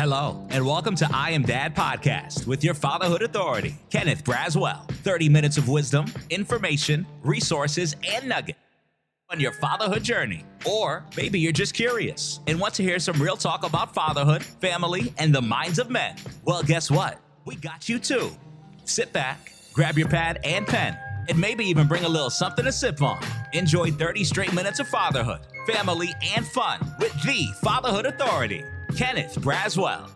Hello, and welcome to I Am Dad Podcast with your fatherhood authority, Kenneth Braswell. 30 minutes of wisdom, information, resources, and nuggets on your fatherhood journey. Or maybe you're just curious and want to hear some real talk about fatherhood, family, and the minds of men. Well, guess what? We got you too. Sit back, grab your pad and pen, and maybe even bring a little something to sip on. Enjoy 30 straight minutes of fatherhood, family, and fun with the fatherhood authority, Kenneth Braswell.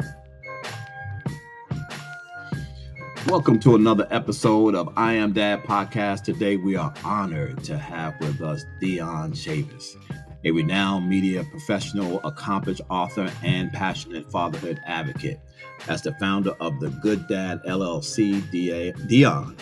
Welcome to another episode of I Am Dad Podcast. Today we are honored to have with us Dion Chavis, a renowned media professional, accomplished author, and passionate fatherhood advocate. As the founder of the Good Dad LLC, Dion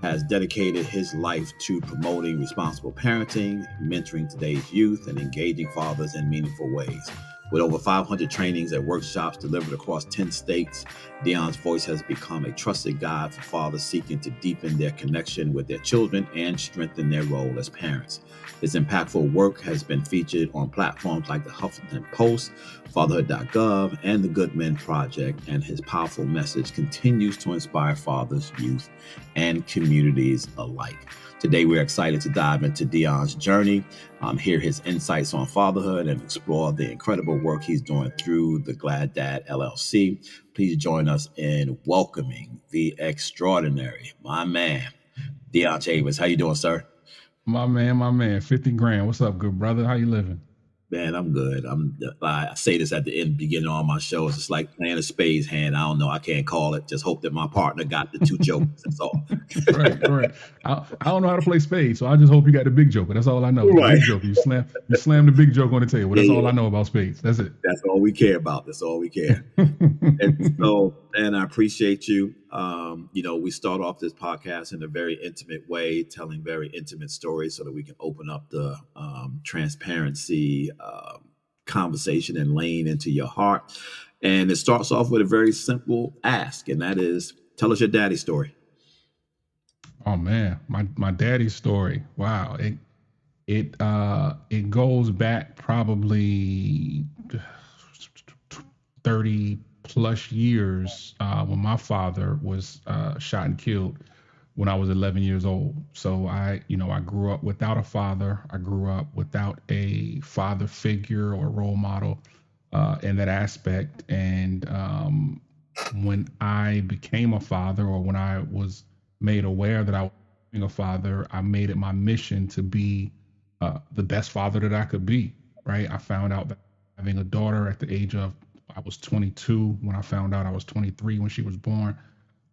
has dedicated his life to promoting responsible parenting, mentoring today's youth, and engaging fathers in meaningful ways. With over 500 trainings and workshops delivered across 10 states, Dion's voice has become a trusted guide for fathers seeking to deepen their connection with their children and strengthen their role as parents. His impactful work has been featured on platforms like the Huffington Post, fatherhood.gov, and the Good Men Project, and his powerful message continues to inspire fathers, youth, and communities alike. Today, we're excited to dive into Dion's journey, hear his insights on fatherhood, and explore the incredible work he's doing through the Glad Dad LLC. Please join us in welcoming the extraordinary, my man, Dion Chavis. How you doing, sir? My man, 50 grand. What's up, good brother? How you living? Man, I'm good. I say this at the beginning of all my shows. It's like playing a spades hand. I don't know. I can't call it. Just hope that my partner got the two jokers. That's all. Right. I don't know how to play spades, so I just hope you got the big joker. That's all I know. Right. The big joker. You slam the big joker on the table. That's all I know about spades. That's it. That's all we care about. That's all we care. And so, and I appreciate you. We start off this podcast in a very intimate way, telling very intimate stories so that we can open up the transparency conversation and lane into your heart. And it starts off with a very simple ask, and that is, tell us your daddy's story. Oh man, my daddy's story. Wow. It goes back probably 30 plus years when my father was shot and killed when I was 11 years old. So I grew up without a father. I grew up without a father figure or role model in that aspect. And when I became a father, or when I was made aware that I was being a father, I made it my mission to be the best father that I could be, right? I found out that having a daughter at the age of, I was 22 when I found out. I was 23 when she was born.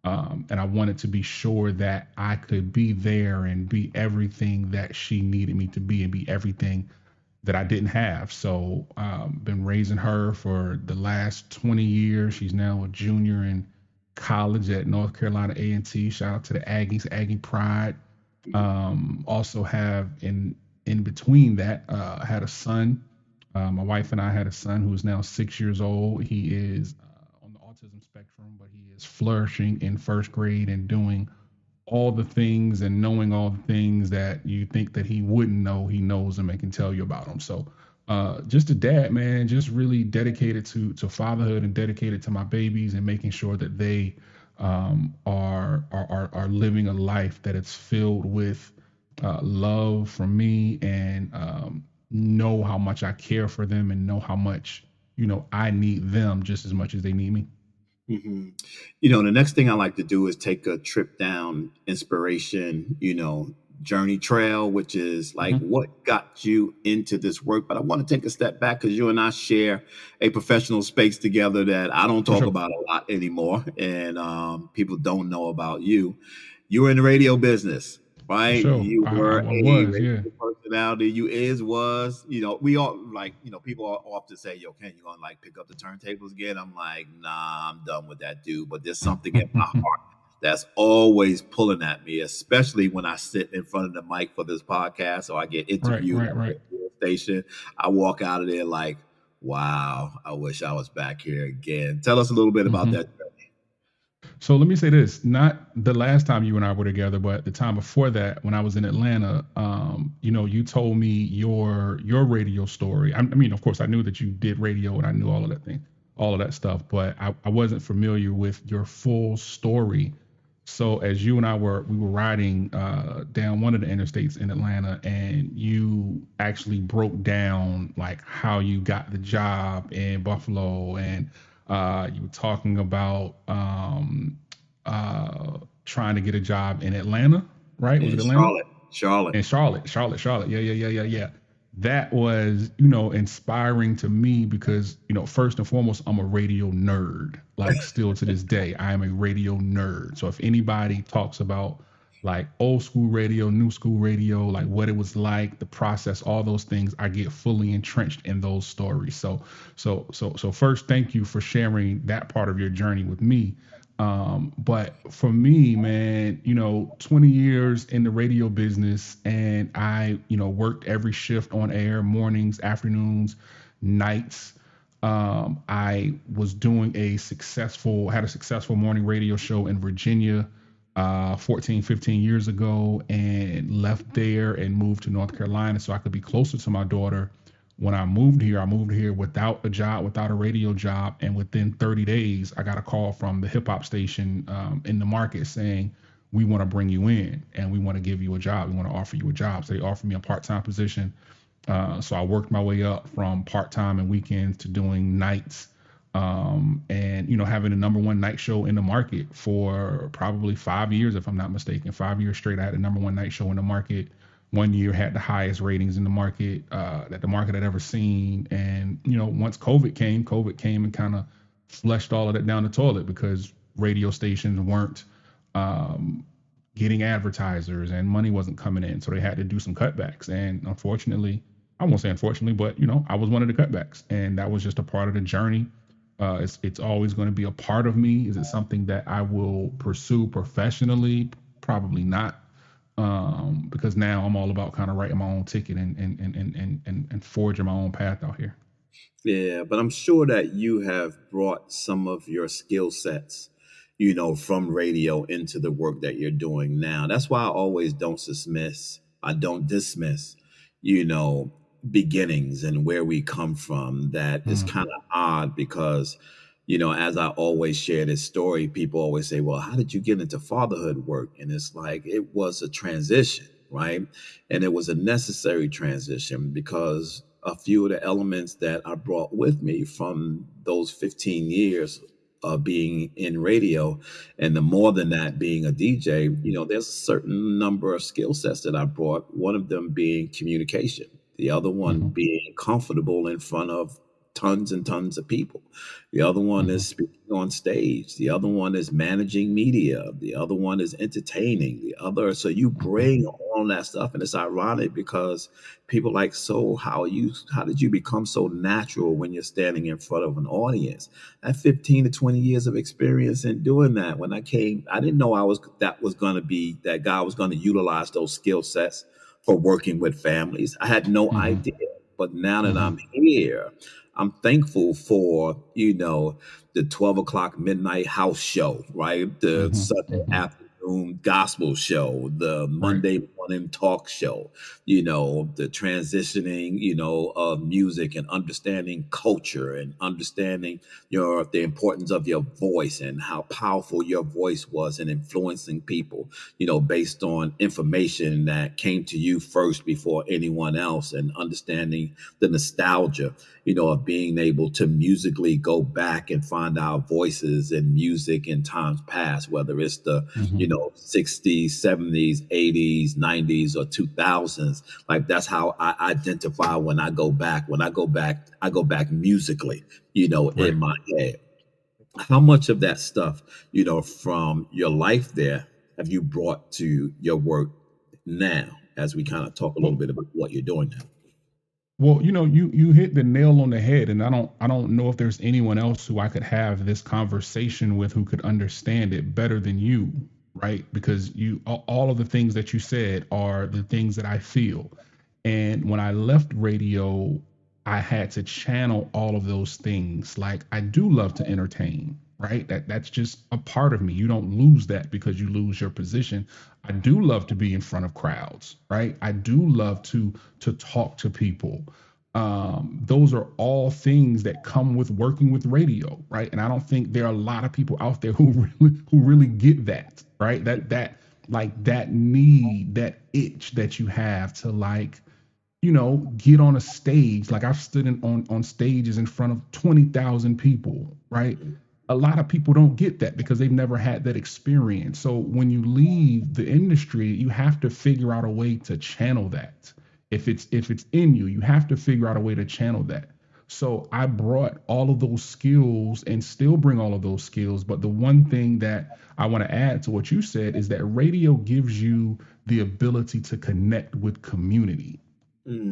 And I wanted to be sure that I could be there and be everything that she needed me to be and be everything that I didn't have. So been raising her for the last 20 years. She's now a junior in college at North Carolina A&T. Shout out to the Aggies, Aggie Pride. Also have in between that, had a son. My wife and I had a son who is now 6 years old. He is on the autism spectrum, but he is flourishing in first grade and doing all the things and knowing all the things that you think that he wouldn't know. He knows them and can tell you about them. So just a dad, man, just really dedicated to fatherhood and dedicated to my babies and making sure that they are living a life that is filled with love from me and know how much I care for them and know how much, I need them just as much as they need me. Mm-hmm. The next thing I like to do is take a trip down inspiration, journey trail, which is like what got you into this work. But I want to take a step back because you and I share a professional space together that I don't talk about a lot anymore. And people don't know about you. You were in the radio business. Right. Sure. You were I was, yeah. Personality. Was, we all people often say, yo, can you gonna pick up the turntables again? I'm like, nah, I'm done with that dude. But there's something in my heart that's always pulling at me, especially when I sit in front of the mic for this podcast or I get interviewed at the radio station. I walk out of there like, wow, I wish I was back here again. Tell us a little bit about that. So let me say this, not the last time you and I were together, but the time before that, when I was in Atlanta, you told me your radio story. I mean, of course, I knew that you did radio and I knew all of that thing. all of that stuff. But I wasn't familiar with your full story. So as you and we were riding down one of the interstates in Atlanta, and you actually broke down like how you got the job in Buffalo, and you were talking about trying to get a job in Atlanta, right? Was In it Atlanta? Charlotte. And Charlotte. Yeah. That was, inspiring to me because, first and foremost, I'm a radio nerd. Like still to this day, I am a radio nerd. So if anybody talks about like old school radio, new school radio, like what it was like, the process, all those things, I get fully entrenched in those stories. So first, thank you for sharing that part of your journey with me. But for me, man, 20 years in the radio business, and I, worked every shift on air, mornings, afternoons, nights. I was doing had a successful morning radio show in Virginia 14, 15 years ago, and left there and moved to North Carolina so I could be closer to my daughter. When I moved here without a job, without a radio job. And within 30 days, I got a call from the hip hop station in the market saying, we want to bring you in and we want to give you a job. We want to offer you a job. So they offered me a part-time position. So I worked my way up from part-time and weekends to doing nights, and having the number one night show in the market for probably 5 years, if I'm not mistaken. 5 years straight, I had the number one night show in the market. One year had the highest ratings in the market that the market had ever seen. And once COVID came and kind of flushed all of that down the toilet because radio stations weren't getting advertisers and money wasn't coming in, so they had to do some cutbacks. And unfortunately, I won't say unfortunately, but I was one of the cutbacks, and that was just a part of the journey. It's always going to be a part of me. Is it something that I will pursue professionally? Probably not, because now I'm all about kind of writing my own ticket and forging my own path out here. Yeah, but I'm sure that you have brought some of your skill sets, from radio into the work that you're doing now. That's why I don't dismiss, you know, beginnings and where we come from. That is Mm, kind of odd because, as I always share this story, people always say, well, how did you get into fatherhood work? And it's like, it was a transition, right? And it was a necessary transition because a few of the elements that I brought with me from those 15 years of being in radio, and the more than that, being a DJ, there's a certain number of skill sets that I brought. One of them being communication, the other one mhm, being comfortable in front of tons and tons of people. The other one mhm, is speaking on stage. The other one is managing media. The other one is entertaining. So you mhm, bring all that stuff, and it's ironic because people like, so how did you become so natural when you're standing in front of an audience? I had 15 to 20 years of experience in doing that. When I came, I didn't know that God was going to utilize those skill sets for working with families. I had no mhm, idea. But now that mhm, I'm here, I'm thankful for, the 12 o'clock midnight house show, right? The mhm, Sunday mhm. afternoon gospel show, the Right. Monday morning talk show, the transitioning, of music and understanding culture and understanding the importance of your voice and how powerful your voice was in influencing people, based on information that came to you first before anyone else, and understanding the nostalgia, of being able to musically go back and find our voices in music in times past, whether it's the, Mhm. 60s, 70s, 80s, 90s, or 2000s. Like that's how I identify when I go back. When I go back musically, in Right. my head. How much of that stuff, from your life there, have you brought to your work now, as we kind of talk a little Well, bit about what you're doing now? you hit the nail on the head, and I don't know if there's anyone else who I could have this conversation with who could understand it better than you, right? Because all of the things that you said are the things that I feel. And when I left radio, I had to channel all of those things. Like I do love to entertain, right? That's just a part of me. You don't lose that because you lose your position. I do love to be in front of crowds, right? I do love to talk to people. Those are all things that come with working with radio, right? And I don't think there are a lot of people out there who really get that, right? That need, that itch that you have to like, get on a stage. Like I've stood on stages in front of 20,000 people, right? A lot of people don't get that because they've never had that experience. So when you leave the industry, you have to figure out a way to channel that. If it's in you, you have to figure out a way to channel that. So I brought all of those skills and still bring all of those skills. But the one thing that I want to add to what you said is that radio gives you the ability to connect with community.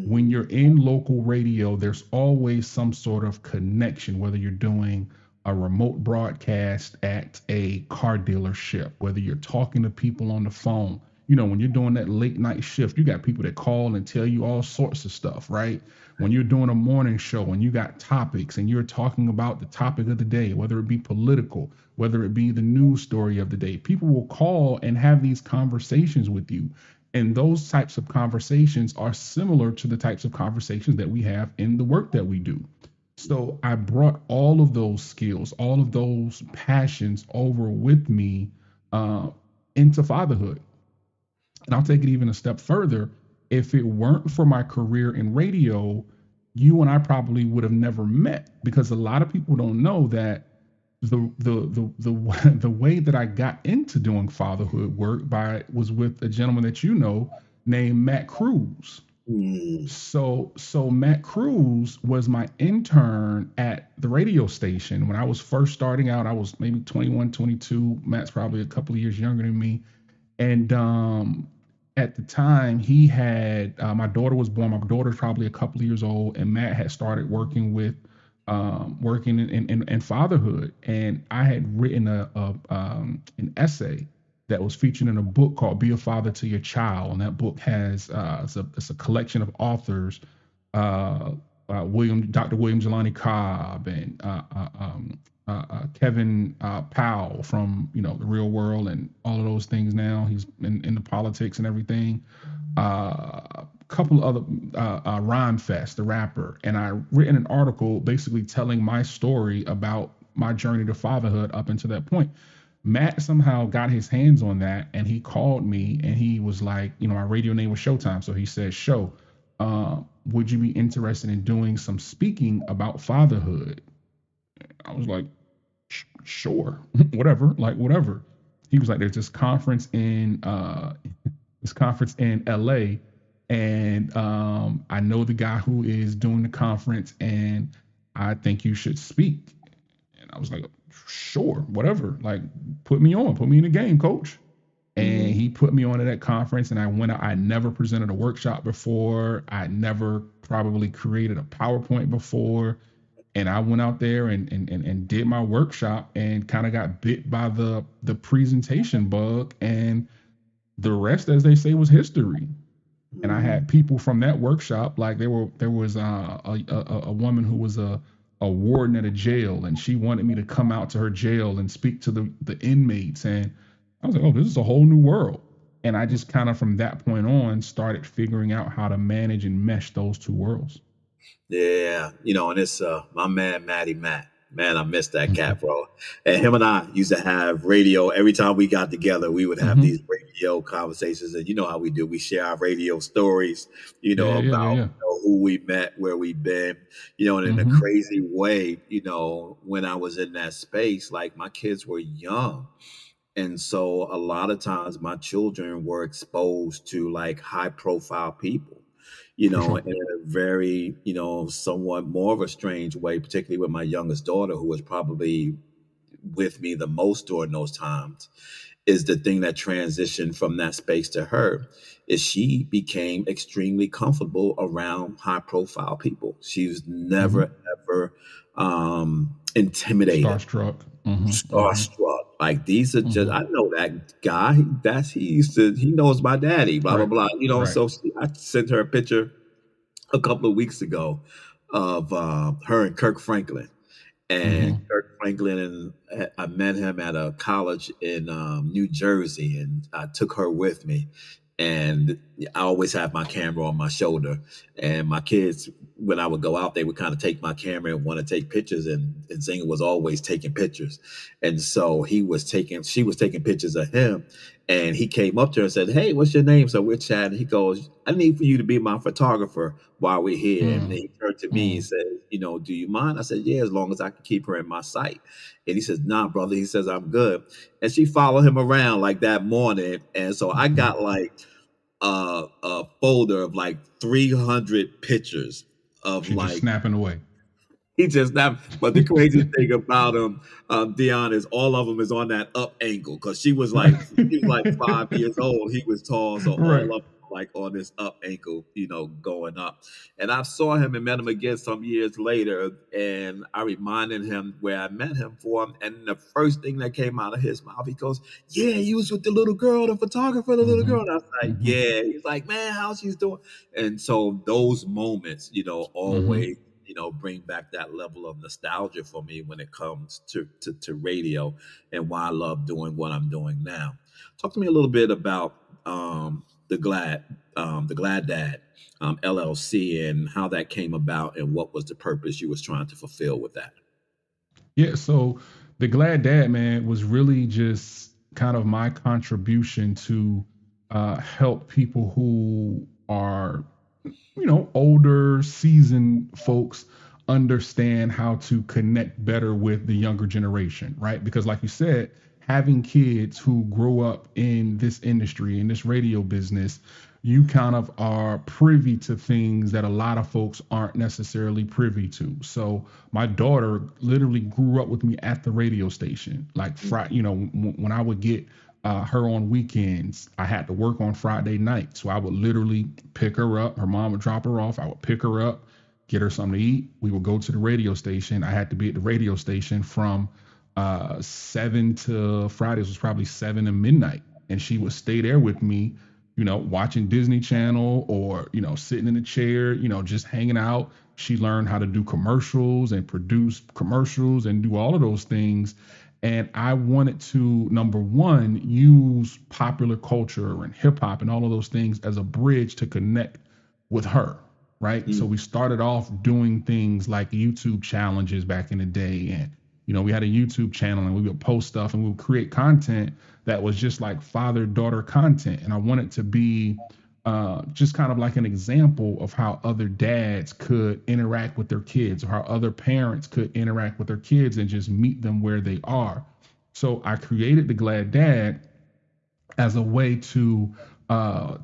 When Mm-hmm. you're in local radio, there's always some sort of connection, whether you're doing a remote broadcast at a car dealership, whether you're talking to people on the phone. When you're doing that late night shift, you got people that call and tell you all sorts of stuff, right? When you're doing a morning show and you got topics and you're talking about the topic of the day, whether it be political, whether it be the news story of the day, people will call and have these conversations with you. And those types of conversations are similar to the types of conversations that we have in the work that we do. So I brought all of those skills, all of those passions over with me uh, into fatherhood. And I'll take it even a step further. If it weren't for my career in radio, you and I probably would have never met because a lot of people don't know that the way that I got into doing fatherhood work was with a gentleman that named Matt Cruz. Mm-hmm. So Matt Cruz was my intern at the radio station when I was first starting out. I was maybe 21, 22. Matt's probably a couple of years younger than me. And at the time, he had my daughter was born. My daughter's probably a couple of years old, and Matt had started working in fatherhood. And I had written an essay that was featured in a book called "Be a Father to Your Child," and that book has it's a collection of authors, uh, Dr. William Jelani Cobb, and Kevin Powell from the Real World and all of those things. Now he's in the politics and everything. A couple of other Rhyme Fest, the rapper, and I written an article basically telling my story about my journey to fatherhood up until that point. Matt somehow got his hands on that and he called me and he was like, my radio name was Showtime. So he said, Show, would you be interested in doing some speaking about fatherhood? I was like, Sure, whatever, like whatever. He was like, there's this conference in LA, and I know the guy who is doing the conference, and I think you should speak. And I was like, sure, whatever. Like, put me in the game, coach. And Mm-hmm. he put me on to that conference, and I went out. I never presented a workshop before. I never probably created a PowerPoint before. And I went out there and did my workshop and kind of got bit by the presentation bug. And the rest, as they say, was history. And I had people from that workshop, like there was a woman who was a warden at a jail, and she wanted me to come out to her jail and speak to the inmates. And I was like, oh, this is a whole new world. And I just kind of from that point on started figuring out how to manage and mesh those two worlds. Yeah, and it's my man Matty Matt. Man, I miss that Mm-hmm. cat, bro. And him and I used to have radio every time we got together. We would have Mm-hmm. these radio conversations, and you know how we do. We share our radio stories, Yeah, yeah, yeah, yeah, about yeah. who we met, where we've been, and in a Mm-hmm. crazy way, when I was in that space, like my kids were young. And so a lot of times my children were exposed to like high profile people, For sure. in a very, somewhat more of a strange way, particularly with my youngest daughter, who was probably with me the most during those times. Is the thing that transitioned from that space to her is she became extremely comfortable around high profile people. She was Mm-hmm. never ever intimidated, Starstruck. Mm-hmm. Mm-hmm. starstruck. Like these are just Mm-hmm. I know that guy. He knows my daddy. Blah blah Right. blah. Right. So I sent her a picture a couple of weeks ago of her and Kirk Franklin. And Mm-hmm. Kirk Franklin, and I met him at a college in New Jersey, and I took her with me. And I always have my camera on my shoulder, and my kids when I would go out, they would kind of take my camera and want to take pictures, and Zinger was always taking pictures. And so she was taking pictures of him, and he came up to her and said, "Hey, what's your name?" So we're chatting. He goes, "I need for you to be my photographer while we're here." And then Mm, he turned to me and mm, said, "Do you mind?" I said, "Yeah, as long as I can keep her in my sight." And he says, "Nah, brother." He says, "I'm good." And she followed him around like that morning. And so I mhm. got like a folder of like 300 pictures of She just like snapping away. he just not. But the crazy thing about him, Dion, is all of them is on that up angle because Right. she was like 5 years old. He was tall, so all Right. of them like on this up ankle, going up. And I saw him and met him again some years later, and I reminded him where I met him for him. And the first thing that came out of his mouth, he goes, "Yeah, you was with the little girl, the photographer, the little Hmm. girl." And I was like, Hmm. "Yeah." He's like, "Man, how she's doing?" And so those moments, Hmm. always bring back that level of nostalgia for me when it comes to radio and why I love doing what I'm doing now. Talk to me a little bit about the Glad Dad LLC and how that came about and what was the purpose you was trying to fulfill with that. Yeah. So the Glad Dad, man, was really just kind of my contribution to help people who are, older, seasoned folks understand how to connect better with the younger generation, right? Because, like you said, having kids who grow up in this industry, in this radio business, you kind of are privy to things that a lot of folks aren't necessarily privy to. So, my daughter literally grew up with me at the radio station. Like, when I would get her on weekends. I had to work on Friday night. So I would literally pick her up. Her mom would drop her off. I would pick her up, get her something to eat. We would go to the radio station. I had to be at the radio station from 7 to Fridays was probably 7 to midnight. And she would stay there with me, watching Disney Channel or, sitting in a chair, just hanging out. She learned how to do commercials and produce commercials and do all of those things. And I wanted to, number one, use popular culture and hip hop and all of those things as a bridge to connect with her. Right. So Mm. we started off doing things like YouTube challenges back in the day. And, we had a YouTube channel and we would post stuff and we would create content that was just like father daughter content. And I wanted to be just kind of like an example of how other dads could interact with their kids or how other parents could interact with their kids and just meet them where they are. So I created the Glad Dad as a way to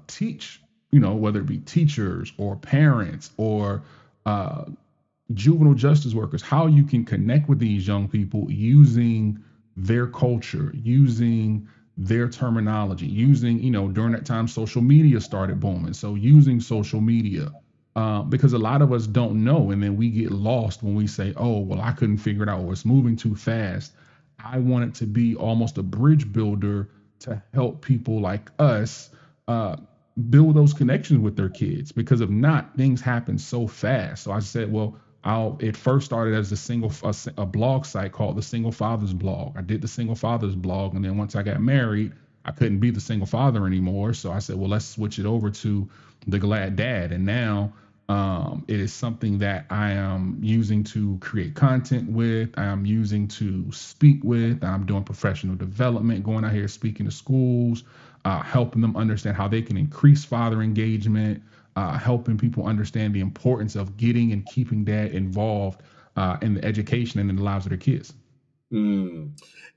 teach, whether it be teachers or parents or uh, juvenile justice workers, how you can connect with these young people using their culture, using their terminology, using, during that time, social media started booming. So using social media, because a lot of us don't know. And then we get lost when we say, oh, well, I couldn't figure it out, or it's moving too fast. I wanted to be almost a bridge builder to help people like us build those connections with their kids, because if not, things happen so fast. So I said, well, it first started as a blog site called the Single Fathers Blog. I did the Single Fathers Blog, and then once I got married, I couldn't be the single father anymore. So I said, well, let's switch it over to the Glad Dad. And now it is something that I am using to create content with. I'm using to speak with. I'm doing professional development, going out here speaking to schools, helping them understand how they can increase father engagement, helping people understand the importance of getting and keeping dad involved in the education and in the lives of their kids. Mm.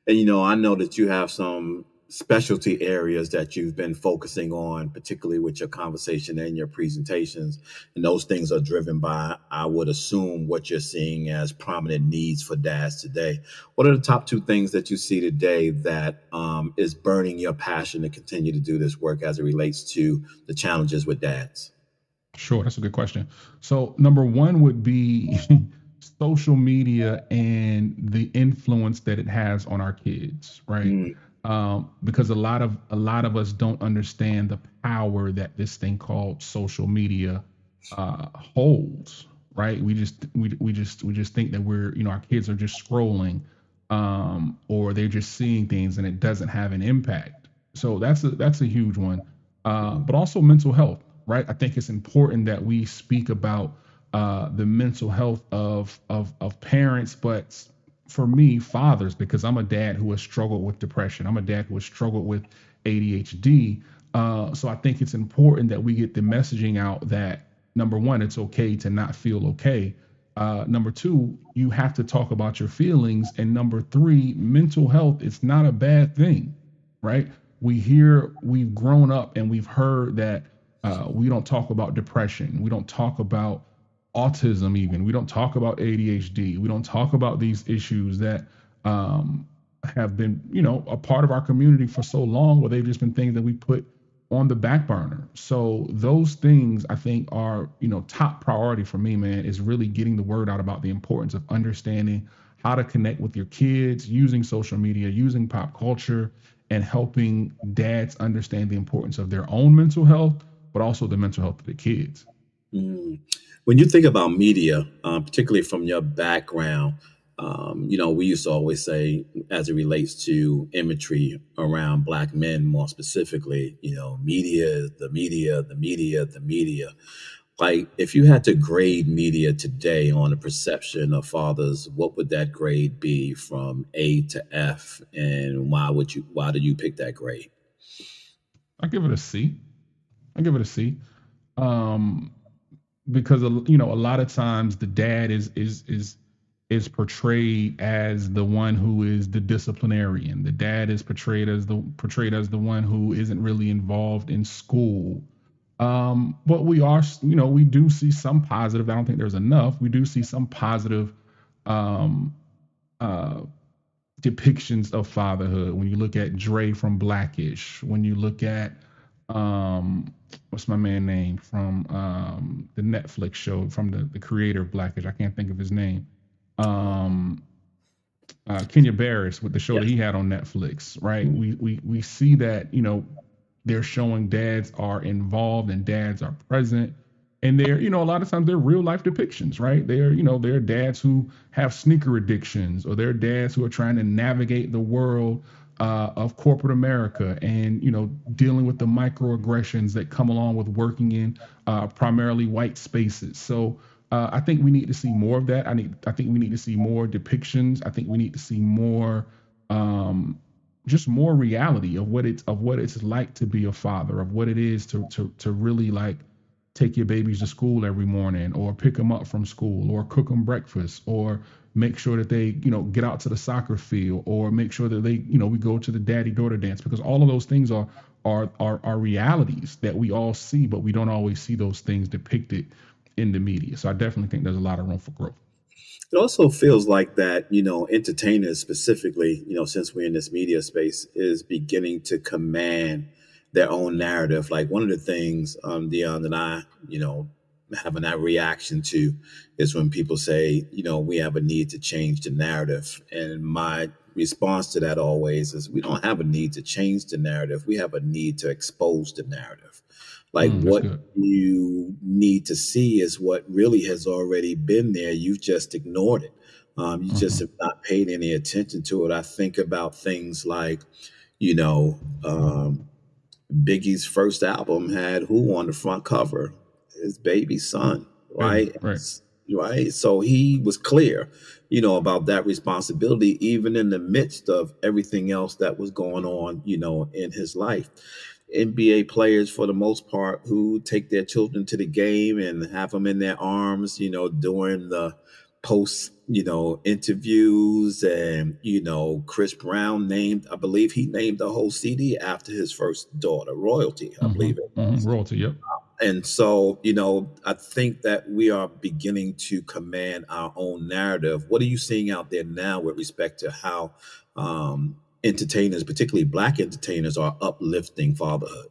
And I know that you have some specialty areas that you've been focusing on, particularly with your conversation and your presentations. And those things are driven by, I would assume, what you're seeing as prominent needs for dads today. What are the top two things that you see today that is burning your passion to continue to do this work as it relates to the challenges with dads? Sure, that's a good question. So, number one would be social media and the influence that it has on our kids, right? Mm. Because a lot of us don't understand the power that this thing called social media holds, right? We just think that our kids are just scrolling, or they're just seeing things and it doesn't have an impact. So that's a huge one. Mm. But also mental health, right? I think it's important that we speak about the mental health of parents, but for me, fathers, because I'm a dad who has struggled with depression. I'm a dad who has struggled with ADHD. So I think it's important that we get the messaging out that, number one, it's okay to not feel okay. Number two, you have to talk about your feelings. And number three, mental health is not a bad thing, right? We've grown up and we've heard that we don't talk about depression. We don't talk about autism, even. We don't talk about ADHD. We don't talk about these issues that have been, a part of our community for so long, where they've just been things that we put on the back burner. So those things, I think, are, top priority for me, man, is really getting the word out about the importance of understanding how to connect with your kids, using social media, using pop culture, and helping dads understand the importance of their own mental health, but also the mental health of the kids. Mm. When you think about media, particularly from your background, we used to always say, as it relates to imagery around Black men, more specifically, media, the media, the media, the media. Like, if you had to grade media today on the perception of fathers, what would that grade be from A to F? And why did you pick that grade? I give it a C. I give it a C. Um, because a lot of times the dad is portrayed as the one who is the disciplinarian. The dad is portrayed as the one who isn't really involved in school. But we do see some positive. I don't think there's enough. We do see some positive um, uh, depictions of fatherhood. When you look at Dre from Blackish, when you look at what's my man name from the Netflix show, from the creator of Blackish, I can't think of his name. Um, Kenya Barris, with the show that he had on Netflix, right? We see that, they're showing dads are involved and dads are present. And they're, a lot of times they're real life depictions, right? They're dads who have sneaker addictions, or they're dads who are trying to navigate the world of corporate America, and, dealing with the microaggressions that come along with working in primarily white spaces. So I think we need to see more of that. I think we need to see more depictions. I think we need to see more, just more reality of what it's like to be a father, of what it is to really, like, take your babies to school every morning, or pick them up from school, or cook them breakfast, or make sure that they, get out to the soccer field, or make sure that they, we go to the daddy daughter dance, because all of those things are realities that we all see, but we don't always see those things depicted in the media. So I definitely think there's a lot of room for growth. It also feels like that, entertainers specifically, since we're in this media space, is beginning to command their own narrative. Like, one of the things, Dion, that I, having that reaction to is when people say, we have a need to change the narrative. And my response to that always is, we don't have a need to change the narrative. We have a need to expose the narrative. Like, what Good. you need to see is what really has already been there. You've just ignored it. You just have not paid any attention to it. I think about things like, Biggie's first album had who on the front cover? His baby son, Baby, right? right. Right. So he was clear, about that responsibility, even in the midst of everything else that was going on, in his life. NBA players, for the most part, who take their children to the game and have them in their arms, during the post, interviews. And, Chris Brown I believe he named the whole CD after his first daughter, Royalty, I believe it was. Royalty, yep. And so, I think that we are beginning to command our own narrative. What are you seeing out there now with respect to how entertainers, particularly Black entertainers, are uplifting fatherhood?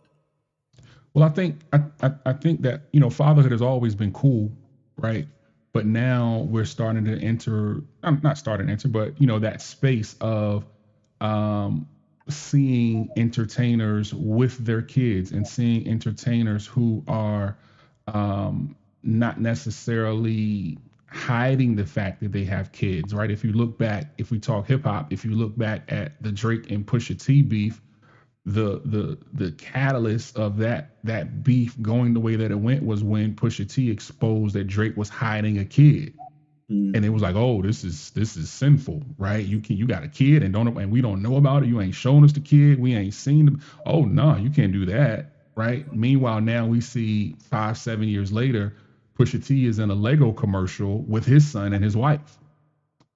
Well, I think that, fatherhood has always been cool, right? But now we're starting to enter, I'm not starting to enter, but, that space of seeing entertainers with their kids, and seeing entertainers who are not necessarily hiding the fact that they have kids, right? If you look back, if we talk hip hop, if you look back at the Drake and Pusha T beef, the catalyst of that beef going the way that it went was when Pusha T exposed that Drake was hiding a kid. And it was like, oh, this is sinful, right? You got a kid and we don't know about it. You ain't shown us the kid. We ain't seen them. Oh no, you can't do that, right? Meanwhile, now we see 5-7 years later, Pusha T is in a Lego commercial with his son and his wife,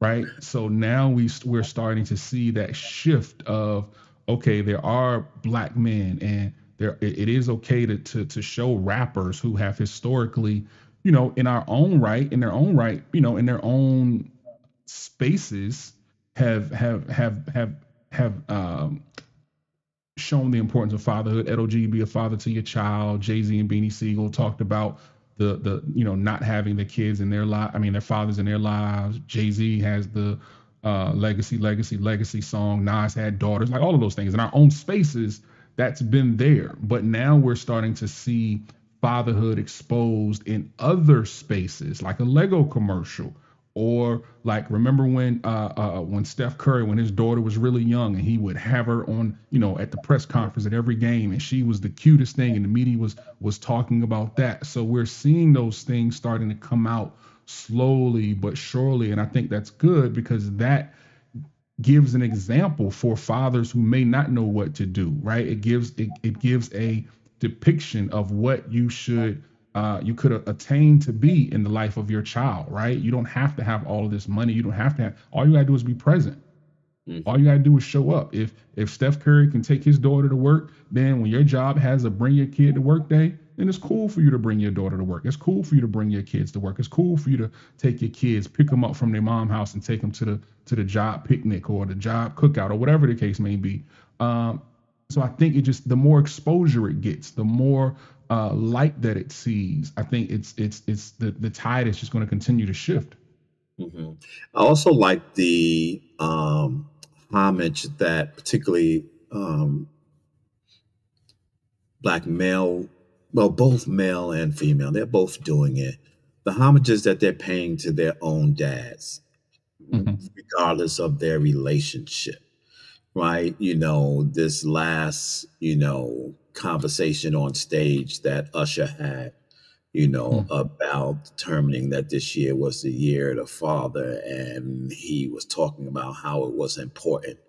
right? So now we're starting to see that shift of, okay, there are black men, and it is okay to show rappers who have historically, in their own right, in their own spaces have shown the importance of fatherhood. LOG, be a father to your child. Jay-Z and Beanie Siegel talked about the not having the kids in their life. I mean, their fathers in their lives. Jay-Z has the legacy song. Nas had daughters, like all of those things in our own spaces. That's been there, but now we're starting to see fatherhood exposed in other spaces, like a Lego commercial, or like, remember when Steph Curry, when his daughter was really young, and he would have her on, at the press conference at every game, and she was the cutest thing, and the media was talking about that. So we're seeing those things starting to come out slowly but surely, and I think that's good, because that gives an example for fathers who may not know what to do, right? It gives a depiction of what you could attain to be in the life of your child, right? You don't have to have all of this money. You don't have to have, all you gotta do is be present. All you gotta do is show up. If Steph Curry can take his daughter to work, then when your job has a bring your kid to work day, then it's cool for you to bring your daughter to work. It's cool for you to bring your kids to work. It's cool for you to take your kids, pick them up from their mom's house, and take them to the job picnic or the job cookout or whatever the case may be. So I think the more exposure it gets, the more light that it sees. I think it's the tide is just going to continue to shift. I also like the homage that particularly black male, well, both male and female, they're both doing it. The homages that they're paying to their own dads, regardless of their relationship, right? This last, conversation on stage that Usher had, about determining that this year was the year of the father. And he was talking about how it was important,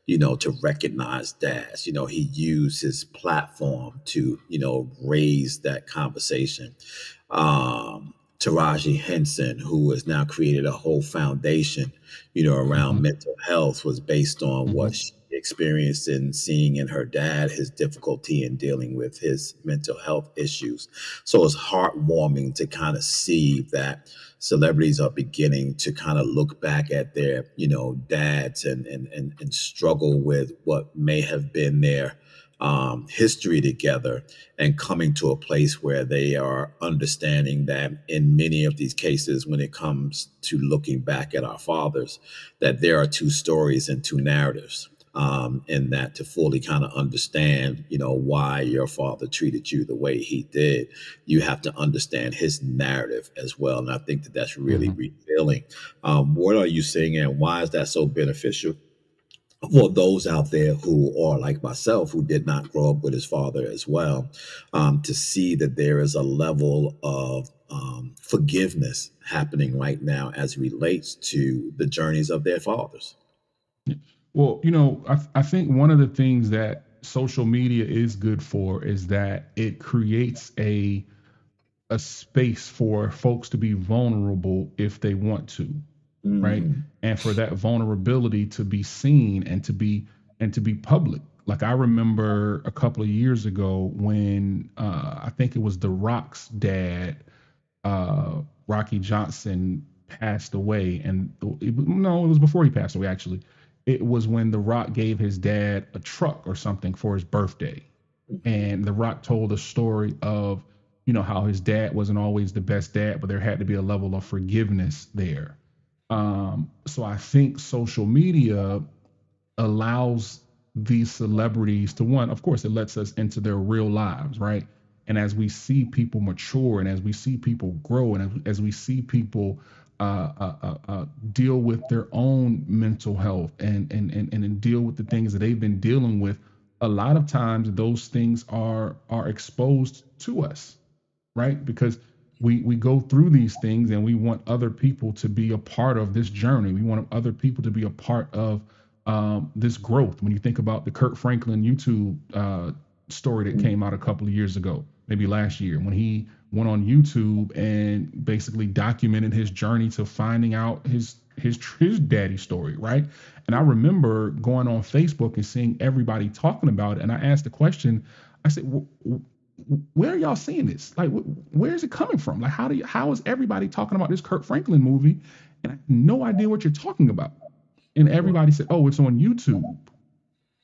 to recognize dads. He used his platform to, raise that conversation. Taraji Henson, who has now created a whole foundation, around mental health, was based on what she experienced in seeing in her dad, his difficulty in dealing with his mental health issues. So it's heartwarming to kind of see that celebrities are beginning to kind of look back at their, dads and struggle with what may have been their history together, and coming to a place where they are understanding that in many of these cases, when it comes to looking back at our fathers, that there are two stories and two narratives. And that to fully kind of understand, why your father treated you the way he did, you have to understand his narrative as well. And I think that that's really revealing. What are you seeing, and why is that so beneficial for those out there who are like myself, who did not grow up with his father as well, to see that there is a level of forgiveness happening right now as it relates to the journeys of their fathers? Well, I think one of the things that social media is good for is that it creates a space for folks to be vulnerable if they want to, right? And for that vulnerability to be seen and to be public. Like, I remember a couple of years ago when I think it was The Rock's dad, Rocky Johnson, passed away, and it was before he passed away, actually. It was when The Rock gave his dad a truck or something for his birthday, and The Rock told a story of how his dad wasn't always the best dad, but there had to be a level of forgiveness there. So I think social media allows these celebrities to, one, of course, it lets us into their real lives, right? And as we see people mature, and as we see people grow, and as we see people deal with their own mental health and deal with the things that they've been dealing with, a lot of times those things are exposed to us, right? Because we go through these things and we want other people to be a part of this journey. We want other people to be a part of this growth. When you think about the Kirk Franklin YouTube story that came out a couple of years ago, maybe last year, when he went on YouTube and basically documented his journey to finding out his daddy story, right? And I remember going on Facebook and seeing everybody talking about it, and I asked the question. I said, where are y'all seeing this? Like, where is it coming from? Like, how is everybody talking about this Kirk Franklin movie? And I have no idea what you're talking about. And everybody said, oh, it's on YouTube.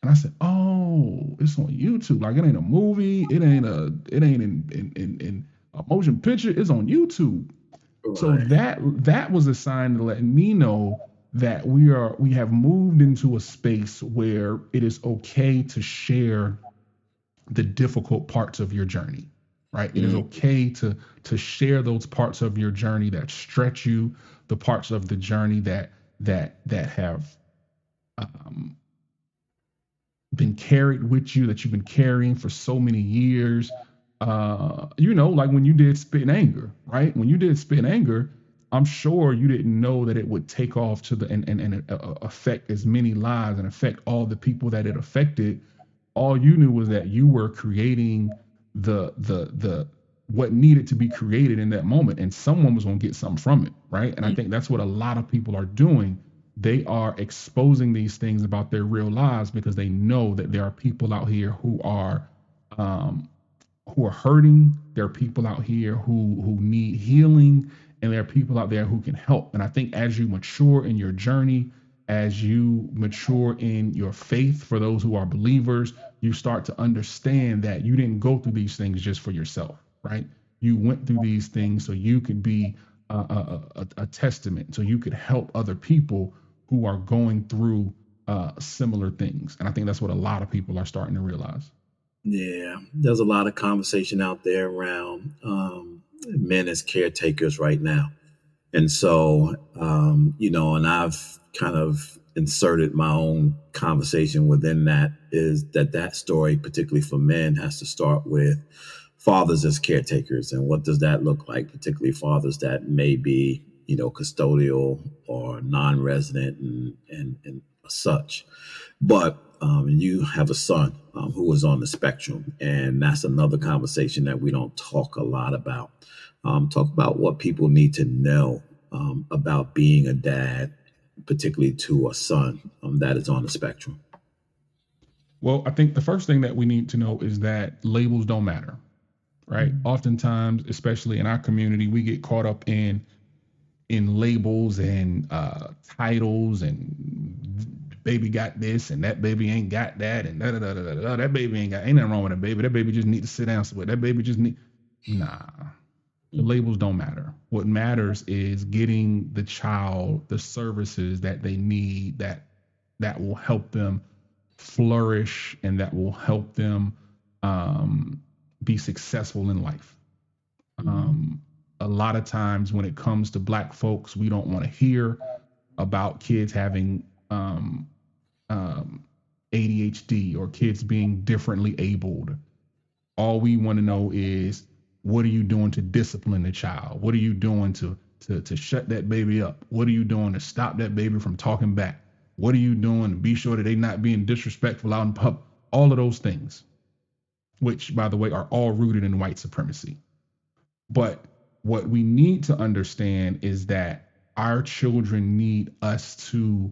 And I said, oh, it's on YouTube. Like, it ain't a movie. It ain't in a motion picture. It's on YouTube. Right. So that was a sign to let me know that we have moved into a space where it is okay to share the difficult parts of your journey, right? It is okay to share those parts of your journey that stretch you, the parts of the journey that have been carried with you, that you've been carrying for so many years. Like when you did Spit in Anger, right? When you did Spit in Anger, I'm sure you didn't know that it would take off to and affect as many lives and affect all the people that it affected. All you knew was that you were creating the what needed to be created in that moment, and someone was going to get something from it, right? And I think that's what a lot of people are doing. They are exposing these things about their real lives because they know that there are people out here who are hurting. There are people out here who need healing, and there are people out there who can help. And I think as you mature in your journey, as you mature in your faith, for those who are believers, you start to understand that you didn't go through these things just for yourself, right? You went through these things so you could be a testament, so you could help other people who are going through similar things. And I think that's what a lot of people are starting to realize. Yeah, there's a lot of conversation out there around men as caretakers right now. And so, and I've kind of inserted my own conversation within that, is that story, particularly for men, has to start with fathers as caretakers. And what does that look like, particularly fathers that may be, custodial or non-resident and such. But you have a son who is on the spectrum, and that's another conversation that we don't talk a lot about. Talk about what people need to know about being a dad, particularly to a son that is on the spectrum. Well, I think the first thing that we need to know is that labels don't matter, right? Mm-hmm. Oftentimes, especially in our community, we get caught up in labels and titles, and baby got this and that baby ain't got that, and that baby ain't nothing wrong with that baby. That baby just need to sit down somewhere. That baby just nah. The labels don't matter. What matters is getting the child the services that they need, that will help them flourish and that will help them be successful in life. A lot of times when it comes to Black folks, we don't want to hear about kids having ADHD or kids being differently abled. All we want to know is, what are you doing to discipline the child? What are you doing to shut that baby up? What are you doing to stop that baby from talking back? What are you doing to be sure that they're not being disrespectful out in public? All of those things, which, by the way, are all rooted in white supremacy. But what we need to understand is that our children need us to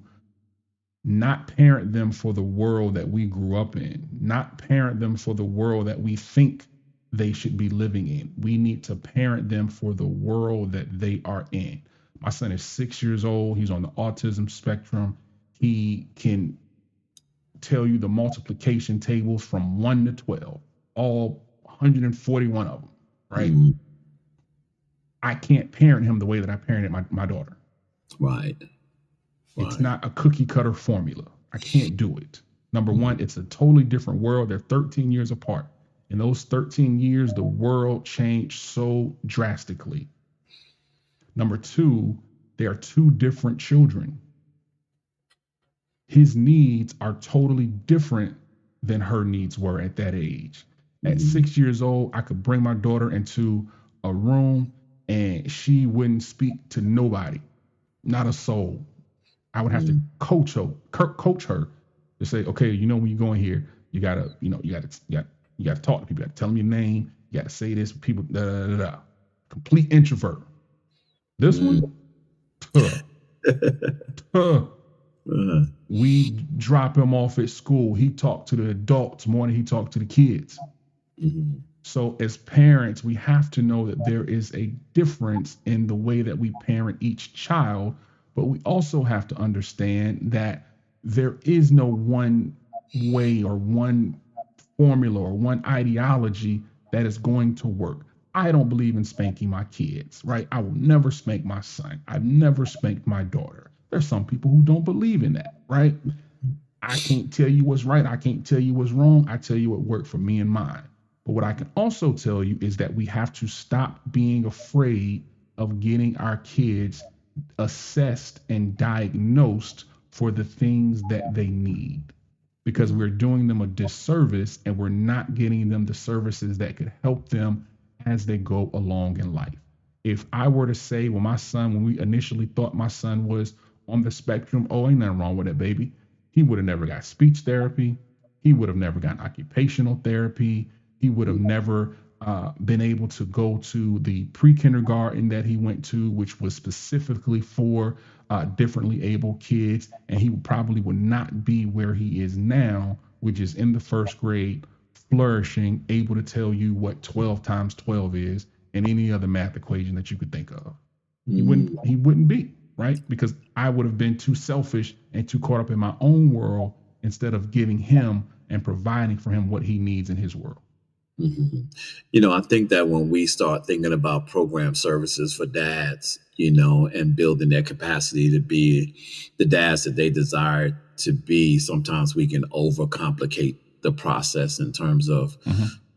not parent them for the world that we grew up in, not parent them for the world that we think they should be living in. We need to parent them for the world that they are in. My son is 6 years old. He's on the autism spectrum. He can tell you the multiplication tables from 1 to 12, all 141 of them, right? Mm-hmm. I can't parent him the way that I parented my daughter. Right. It's not a cookie cutter formula. I can't do it. Number one, it's a totally different world. They're 13 years apart. In those 13 years, the world changed so drastically. Number two, they are two different children. His needs are totally different than her needs were at that age. At 6 years old, I could bring my daughter into a room and she wouldn't speak to nobody, not a soul. I would have to coach her to say, okay, when you go in here, you gotta talk to people. You gotta tell them your name. You gotta say this. People, da da da da. Complete introvert. This one, huh, huh. We drop him off at school. He talked to the adults more than he talked to the kids. So as parents, we have to know that there is a difference in the way that we parent each child, but we also have to understand that there is no one way or one formula or one ideology that is going to work. I don't believe in spanking my kids, right? I will never spank my son. I've never spanked my daughter. There's some people who don't believe in that, right? I can't tell you what's right. I can't tell you what's wrong. I tell you what worked for me and mine. But what I can also tell you is that we have to stop being afraid of getting our kids assessed and diagnosed for the things that they need, because we're doing them a disservice and we're not getting them the services that could help them as they go along in life. If I were to say, well, my son, when we initially thought my son was on the spectrum, oh, ain't nothing wrong with it, baby. He would have never got speech therapy. He would have never gotten occupational therapy. He would have never been able to go to the pre-kindergarten that he went to, which was specifically for differently able kids. And he probably would not be where he is now, which is in the first grade, flourishing, able to tell you what 12 times 12 is and any other math equation that you could think of. He wouldn't be, right? Because I would have been too selfish and too caught up in my own world instead of giving him and providing for him what he needs in his world. I think that when we start thinking about program services for dads, and building their capacity to be the dads that they desire to be, sometimes we can overcomplicate the process in terms of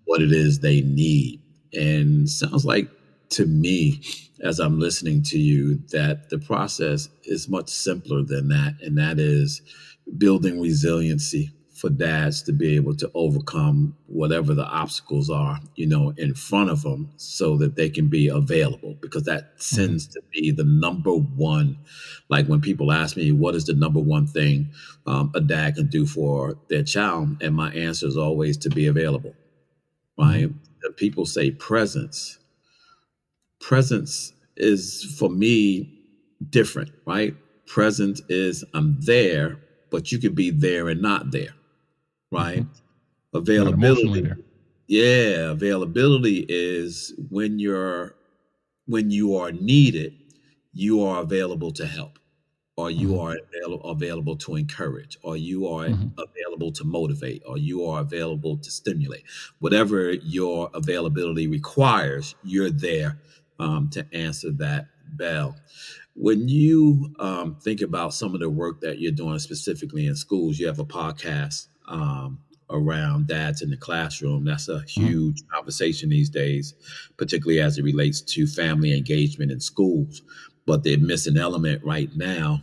what it is they need. And sounds like to me, as I'm listening to you, that the process is much simpler than that. And that is building resiliency for dads to be able to overcome whatever the obstacles are, in front of them, so that they can be available, because that tends to be the number one. Like when people ask me, what is the number one thing a dad can do for their child? And my answer is always to be available, right? People say presence. Presence is, for me, different, right? Presence is I'm there, but you could be there and not there. Right. Availability. There. Yeah. Availability is when you are needed, you are available to help, or you are available to encourage, or you are available to motivate, or you are available to stimulate. Whatever your availability requires, you're there to answer that bell. When you think about some of the work that you're doing specifically in schools, you have a podcast around dads in the classroom. That's a huge conversation these days, particularly as it relates to family engagement in schools. But the missing element right now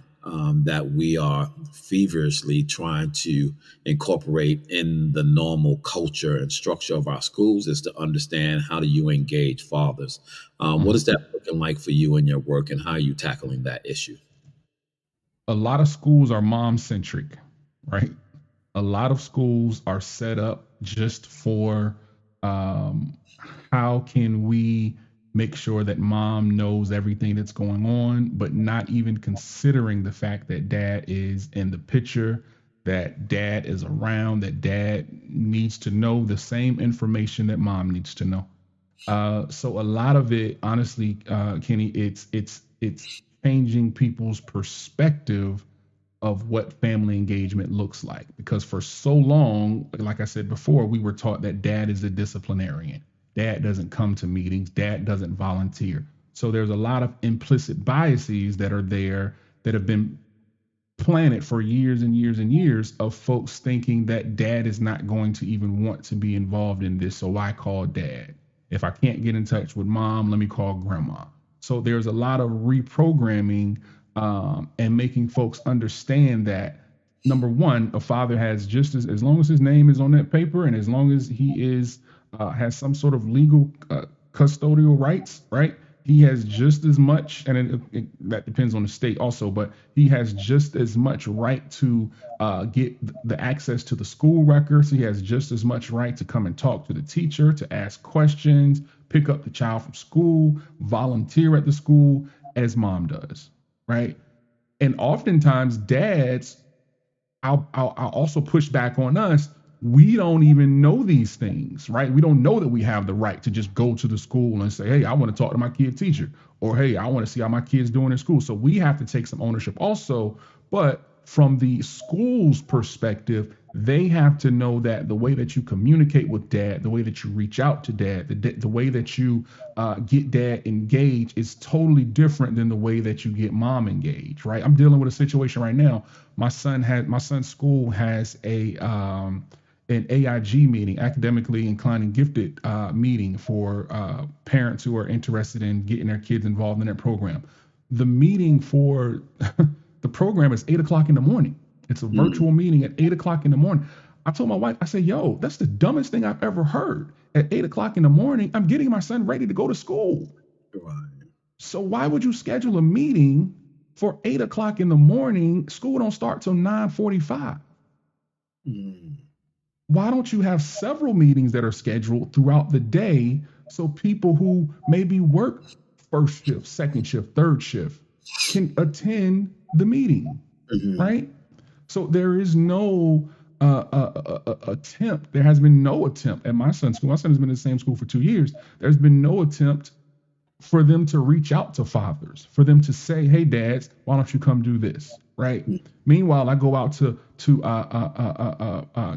that we are feverishly trying to incorporate in the normal culture and structure of our schools is to understand, how do you engage fathers? What is that looking like for you in your work, and how are you tackling that issue? A lot of schools are mom-centric, right? A lot of schools are set up just for how can we make sure that mom knows everything that's going on, but not even considering the fact that dad is in the picture, that dad is around, that dad needs to know the same information that mom needs to know. So a lot of it, honestly, Kenny, it's changing people's perspective of what family engagement looks like. Because for so long, like I said before, we were taught that dad is a disciplinarian. Dad doesn't come to meetings. Dad doesn't volunteer. So there's a lot of implicit biases that are there that have been planted for years and years and years, of folks thinking that dad is not going to even want to be involved in this. So why call dad? If I can't get in touch with mom, let me call grandma. So there's a lot of reprogramming and making folks understand that number one, a father has just as long as his name is on that paper, and as long as he is has some sort of legal custodial rights, right? He has just as much, and that depends on the state also, but he has just as much right to get the access to the school records. He has just as much right to come and talk to the teacher, to ask questions, pick up the child from school, volunteer at the school, as mom does, right? And oftentimes dads, I'll also push back on us. We don't even know these things, right? We don't know that we have the right to just go to the school and say, hey, I want to talk to my kid teacher, or hey, I want to see how my kid's doing in school. So we have to take some ownership also. But from the school's perspective, they have to know that the way that you communicate with dad, the way that you reach out to dad, the way that you get dad engaged is totally different than the way that you get mom engaged, right? I'm dealing with a situation right now. My son's school has an AIG meeting, academically inclined and gifted meeting for parents who are interested in getting their kids involved in that program. The meeting for the program is 8 o'clock in the morning. It's a virtual meeting at 8 o'clock in the morning. I told my wife, I said, yo, that's the dumbest thing I've ever heard. At 8 o'clock in the morning, I'm getting my son ready to go to school. Right. So why would you schedule a meeting for 8 o'clock in the morning? School don't start till 9:45. Why don't you have several meetings that are scheduled throughout the day so people who maybe work first shift, second shift, third shift can attend the meeting, right? So there is no attempt. There has been no attempt at my son's school. My son has been in the same school for 2 years. There's been no attempt for them to reach out to fathers, for them to say, hey, dads, why don't you come do this, right? Meanwhile, I go out to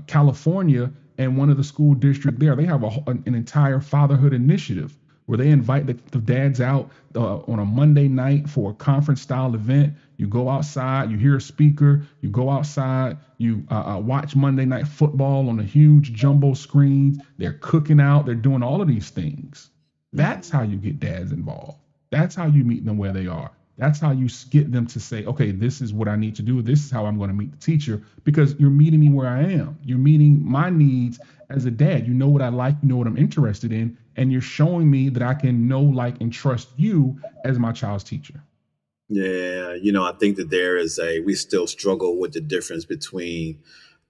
California, and one of the school districts there, they have an entire fatherhood initiative where they invite the dads out on a Monday night for a conference style event. You go outside, you hear a speaker, you go outside, you watch Monday Night Football on a huge jumbo screen. They're cooking out, they're doing all of these things. That's how you get dads involved. That's how you meet them where they are. That's how you get them to say, okay, this is what I need to do. This is how I'm going to meet the teacher, because you're meeting me where I am. You're meeting my needs as a dad. You know what I like, you know what I'm interested in, and you're showing me that I can know, like, and trust you as my child's teacher. Yeah, I think that we still struggle with the difference between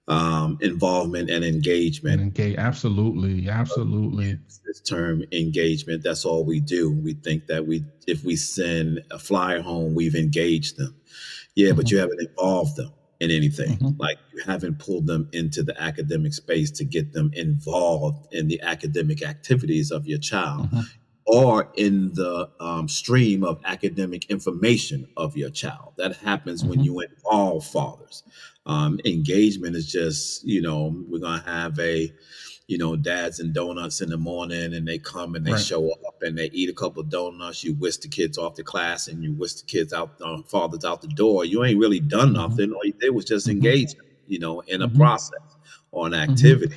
involvement and engagement. Absolutely. This term engagement, that's all we do. We think that if we send a flyer home, we've engaged them. Yeah, but you haven't involved them in anything. Like, you haven't pulled them into the academic space to get them involved in the academic activities of your child, or in the stream of academic information of your child. That happens when you involve fathers. Engagement is just, we're going to have dads and donuts in the morning, and they come and they show up and they eat a couple of donuts. You whisk the kids off the class and you whisk the kids out, fathers out the door. You ain't really done nothing. All you did was just engage them, in a process or an activity.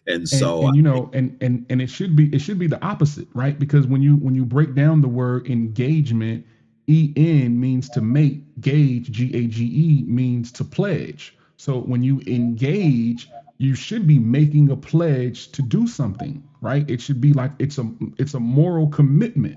And so, and it should be the opposite, right? Because when you break down the word engagement, EN means to make, gauge, GAGE means to pledge. So when you engage, you should be making a pledge to do something, right? It should be like it's a moral commitment.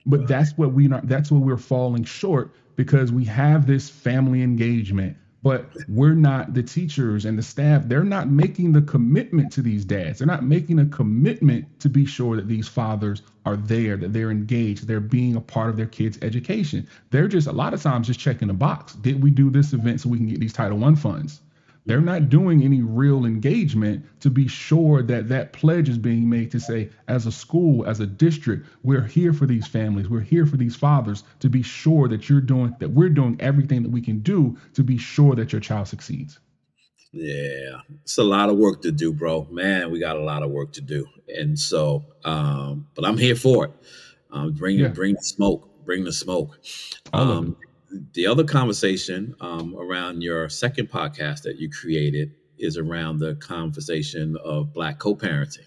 But that's what we're falling short, because we have this family engagement, but we're not, the teachers and the staff, they're not making the commitment to these dads. They're not making a commitment to be sure that these fathers are there, that they're engaged, they're being a part of their kids' education. They're just a lot of times just checking the box. Did we do this event so we can get these Title I funds? They're not doing any real engagement to be sure that that pledge is being made to say, as a school, as a district, we're here for these families. We're here for these fathers, to be sure that we're doing everything that we can do to be sure that your child succeeds. Yeah, it's a lot of work to do, bro. Man, we got a lot of work to do. And so, but I'm here for it. Bring the smoke. Bring the smoke. All of it. The other conversation around your second podcast that you created is around the conversation of Black co-parenting.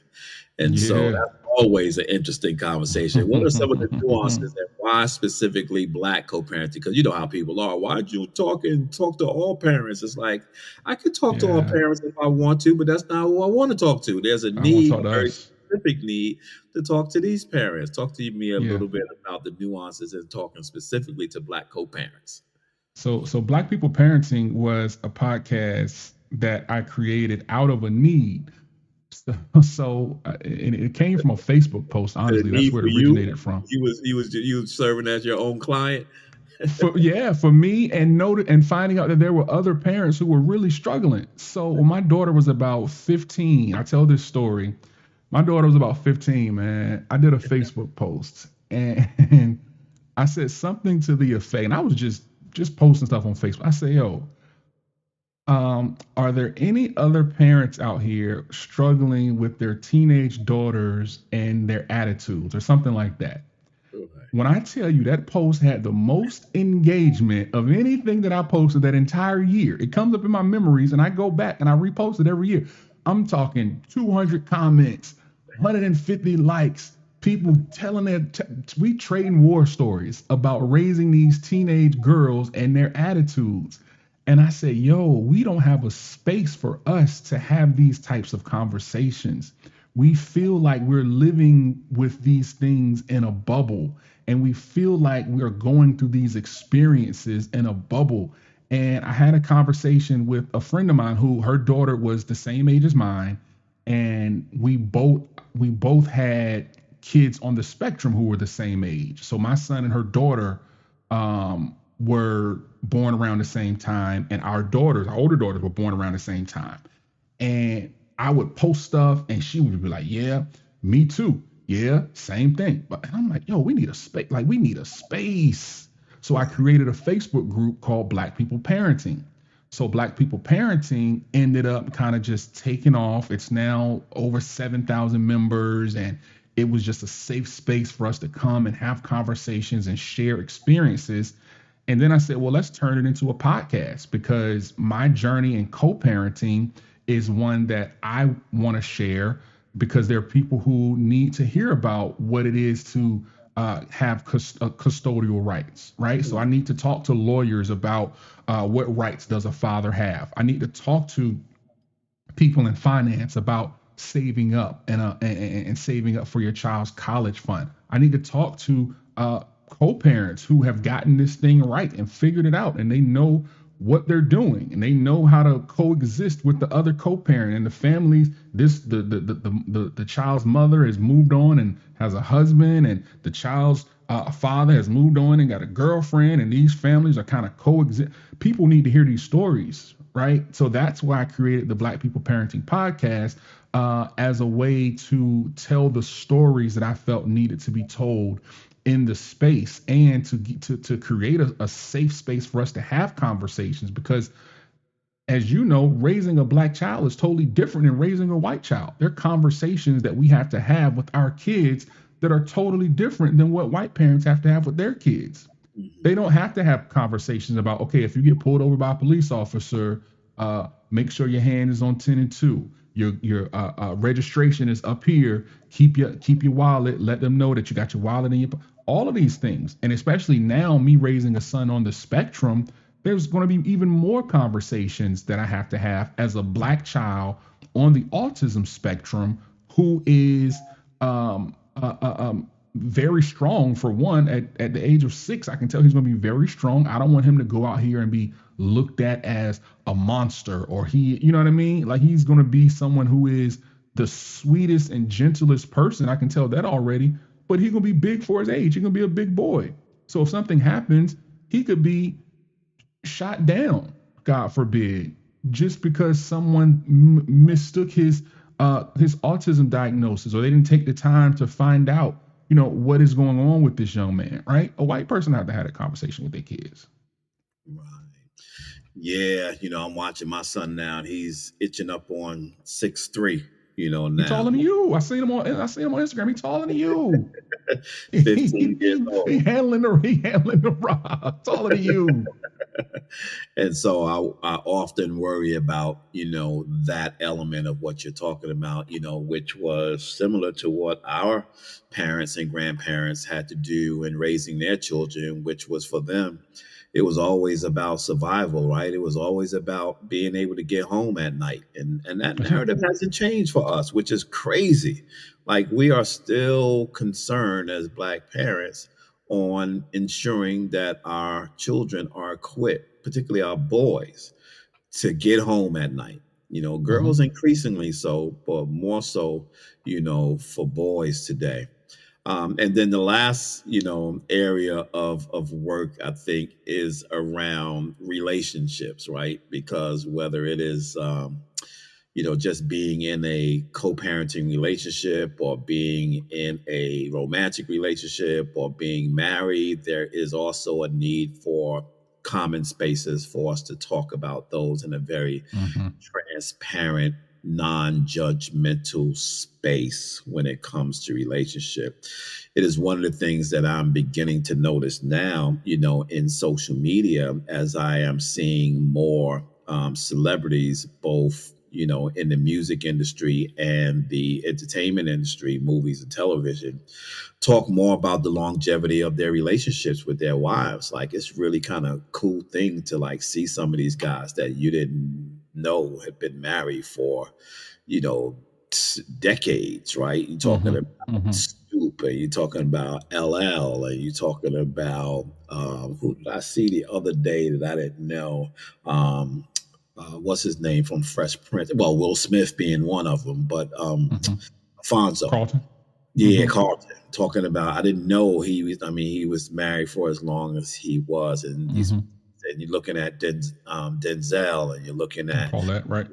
And so that's always an interesting conversation. What are some of the nuances and why specifically Black co-parenting? Because you know how people are. Why'd you talk to all parents? It's like I could talk to all Yeah, parents if I want to, but that's not who I want to talk to. There's a I want to need, talk a to very us. specific need to talk to these parents. Talk to me a Yeah. little bit about the nuances and talking specifically to Black co-parents. So Black People Parenting was a podcast that I created out of a need. And it came from a Facebook post. The Honestly, that's need where for it you. originated from. You was serving as your own client. For me, and finding out that there were other parents who were really struggling. So when my daughter was about 15, I tell this story. My daughter was about 15, man. I did a Facebook post and I said something to the effect, and I was just posting stuff on Facebook. I say, yo, are there any other parents out here struggling with their teenage daughters and their attitudes or something like that? Okay. When I tell you that post had the most engagement of anything that I posted that entire year, it comes up in my memories and I go back and I repost it every year. I'm talking 200 comments, 150 likes, people telling we trading war stories about raising these teenage girls and their attitudes. And I say, yo, we don't have a space for us to have these types of conversations. We feel like we're living with these things in a bubble, and we feel like we're going through these experiences in a bubble. And I had a conversation with a friend of mine who her daughter was the same age as mine, and we both had kids on the spectrum who were the same age. So my son and her daughter were born around the same time, and our older daughters, were born around the same time. And I would post stuff, and she would be like, "Yeah, me too. Yeah, same thing." But I'm like, "Yo, we need a space. Like, we need a space." So I created a Facebook group called Black People Parenting. So Black People Parenting ended up kind of just taking off. It's now over 7,000 members, and it was just a safe space for us to come and have conversations and share experiences. And then I said, well, let's turn it into a podcast, because my journey in co-parenting is one that I want to share, because there are people who need to hear about what it is to have custodial rights, right? So I need to talk to lawyers about what rights does a father have. I need to talk to people in finance about saving up and saving up for your child's college fund. I need to talk to co-parents who have gotten this thing right and figured it out, and they know what they're doing, and they know how to coexist with the other co-parent and the families. The child's mother has moved on and has a husband, and the child's father has moved on and got a girlfriend, and these families are kind of coexist. People need to hear these stories, right? So that's why I created the Black People Parenting podcast, as a way to tell the stories that I felt needed to be told in the space, and to create a safe space for us to have conversations. Because, as you know, raising a Black child is totally different than raising a white child. There are conversations that we have to have with our kids that are totally different than what white parents have to have with their kids. They don't have to have conversations about, okay, if you get pulled over by a police officer, make sure your hand is on 10 and 2. Your registration is up here. Keep your wallet. Let them know that you got your wallet in your. All of these things, and especially now, me raising a son on the spectrum, there's going to be even more conversations that I have to have as a Black child on the autism spectrum, who is very strong. For one, at the age of 6, I can tell he's going to be very strong. I don't want him to go out here and be looked at as a monster, or you know what I mean? Like, he's going to be someone who is the sweetest and gentlest person. I can tell that already. But he's going to be big for his age. He's going to be a big boy. So if something happens, he could be shot down, God forbid, just because someone mistook his autism diagnosis, or they didn't take the time to find out, what is going on with this young man, right? A white person have to have a conversation with their kids. Right. Yeah, I'm watching my son now, and he's itching up on 6'3", He taller now. than you. I seen him on Instagram. He taller than you. 15 years He old. handling the rock. Taller than you. And so I often worry about, that element of what you're talking about, which was similar to what our parents and grandparents had to do in raising their children, which was for them, it was always about survival, right? It was always about being able to get home at night. And that That's it. narrative hasn't changed for us, which is crazy. Like we are still concerned as Black parents on ensuring that our children are equipped, particularly our boys, to get home at night. Mm-hmm. Girls increasingly so, but more so, for boys today. And then the last, area of work I think is around relationships, right? Because whether it is just being in a co-parenting relationship or being in a romantic relationship or being married, there is also a need for common spaces for us to talk about those in a very Mm-hmm. transparent, non-judgmental space when it comes to relationship. It is one of the things that I'm beginning to notice now, in social media as I am seeing more celebrities, both in the music industry and the entertainment industry, movies and television, talk more about the longevity of their relationships with their wives. Like it's really kind of cool thing to like see some of these guys that you didn't know had been married for, you know, decades, right? You're talking about Mm-hmm. Mm-hmm. Snoop, and you're talking about LL, and you're talking about who did I see the other day that I didn't know? What's his name from Fresh Prince? Well, Will Smith being one of them, but Mm-hmm. Fonzo. Carlton. Yeah, Mm-hmm. Carlton. Talking about, I didn't know he was. I mean, he was married for as long as he was, Mm-hmm. and you're looking at Denzel, and you're looking at Paulette, right?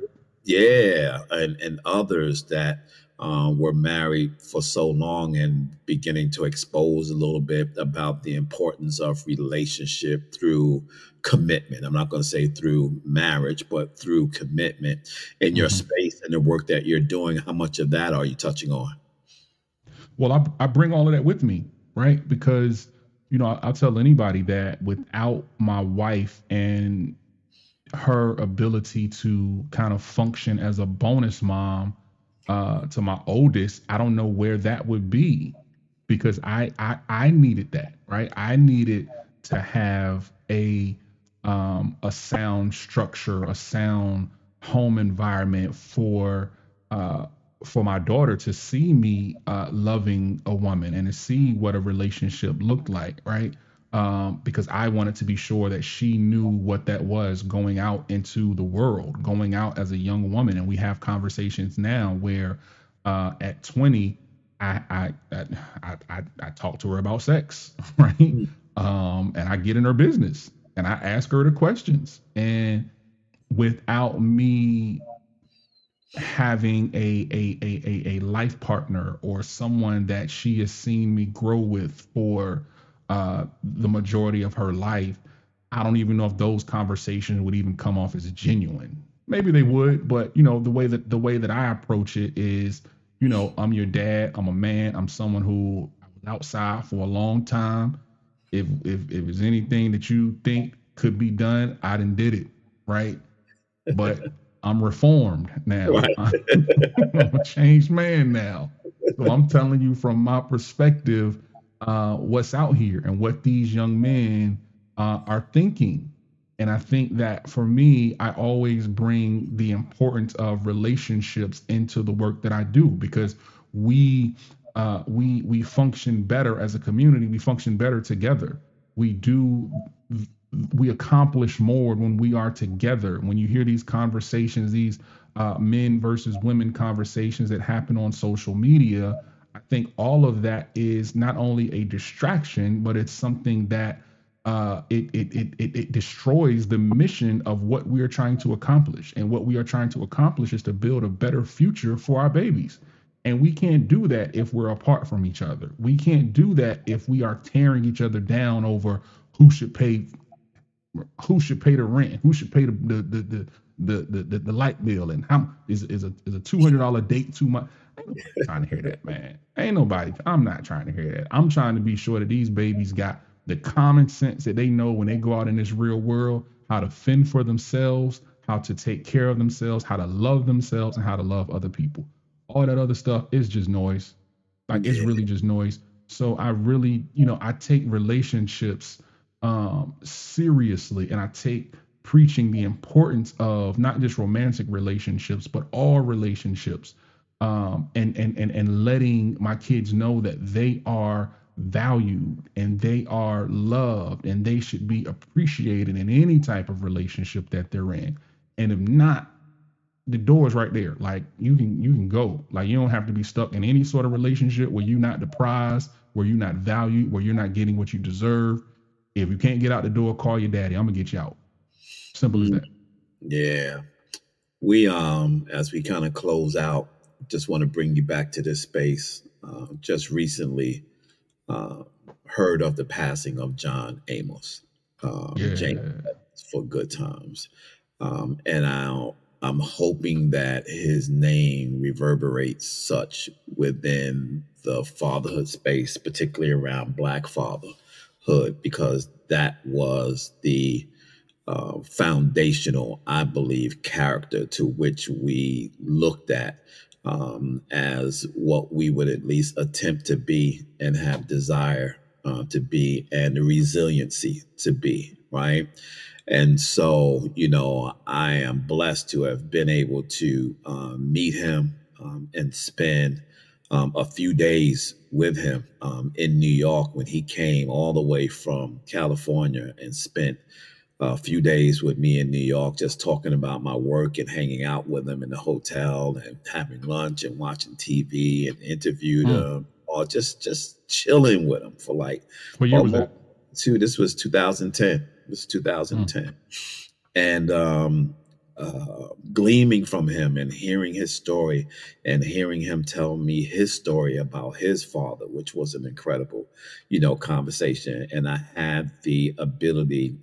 yeah, and others that were married for so long and beginning to expose a little bit about the importance of relationship through commitment. I'm not going to say through marriage, but through commitment in your Mm-hmm. space and the work that you're doing. How much of that are you touching on? Well, I bring all of that with me, right? Because, I'll tell anybody that without my wife and her ability to kind of function as a bonus mom to my oldest, I don't know where that would be because I needed that, right? I needed to have a sound structure, a sound home environment uh, for my daughter to see me loving a woman and to see what a relationship looked like, right? Because I wanted to be sure that she knew what that was going out into the world, going out as a young woman. And we have conversations now where at 20, I talk to her about sex, right? And I get in her business and I ask her the questions. And without me having a life partner or someone that she has seen me grow with for the majority of her life, I don't even know if those conversations would even come off as genuine. Maybe they would, but the way that I approach it is, I'm your dad, I'm a man, I'm someone who I was outside for a long time. If there's anything that you think could be done, I done did it, right? But I'm reformed now. Right. I'm a changed man now. So I'm telling you from my perspective, what's out here and what these young men are thinking. And I think that for me, I always bring the importance of relationships into the work that I do because we function better as a community. We function better together. We do we accomplish more when we are together. When you hear these conversations, these men versus women conversations that happen on social media, I think all of that is not only a distraction, but it's something that it destroys the mission of what we are trying to accomplish. And what we are trying to accomplish is to build a better future for our babies. And we can't do that if we're apart from each other. We can't do that if we are tearing each other down over who should pay who should pay the rent, who should pay the light bill, and how is a $200 date too much? Ain't nobody trying to hear that, man. Ain't nobody. I'm not trying to hear that. I'm trying to be sure that these babies got the common sense that they know when they go out in this real world how to fend for themselves, how to take care of themselves, how to love themselves, and how to love other people. All that other stuff is just noise. Like, it's Yeah. really just noise. So I really, I take relationships seriously, and I take preaching the importance of not just romantic relationships, but all relationships, and letting my kids know that they are valued and they are loved and they should be appreciated in any type of relationship that they're in. And if not, the door is right there. Like, you can go. Like, you don't have to be stuck in any sort of relationship where you're not the prize, where you're not valued, where you're not getting what you deserve. If you can't get out the door, call your daddy. I'm gonna get you out. Simple as Mm, that. yeah. We as we kind of close out, just want to bring you back to this space. Just recently uh, heard of the passing of John Amos, James Yeah. for Good Times, and I'm hoping that his name reverberates such within the fatherhood space, particularly around Black fatherhood, because that was the foundational, I believe, character to which we looked at as what we would at least attempt to be and have desire to be, and the resiliency to be, right? And so, I am blessed to have been able to meet him and spend a few days with him in New York when he came all the way from California and spent a few days with me in New York, just talking about my work and hanging out with him in the hotel and having lunch and watching TV, and interviewed Mm. him, or just chilling with him for like What year was almost that? this was 2010. This was Mm. 2010. And gleaming from him and hearing his story and hearing him tell me his story about his father, which was an incredible, conversation. And I had the ability,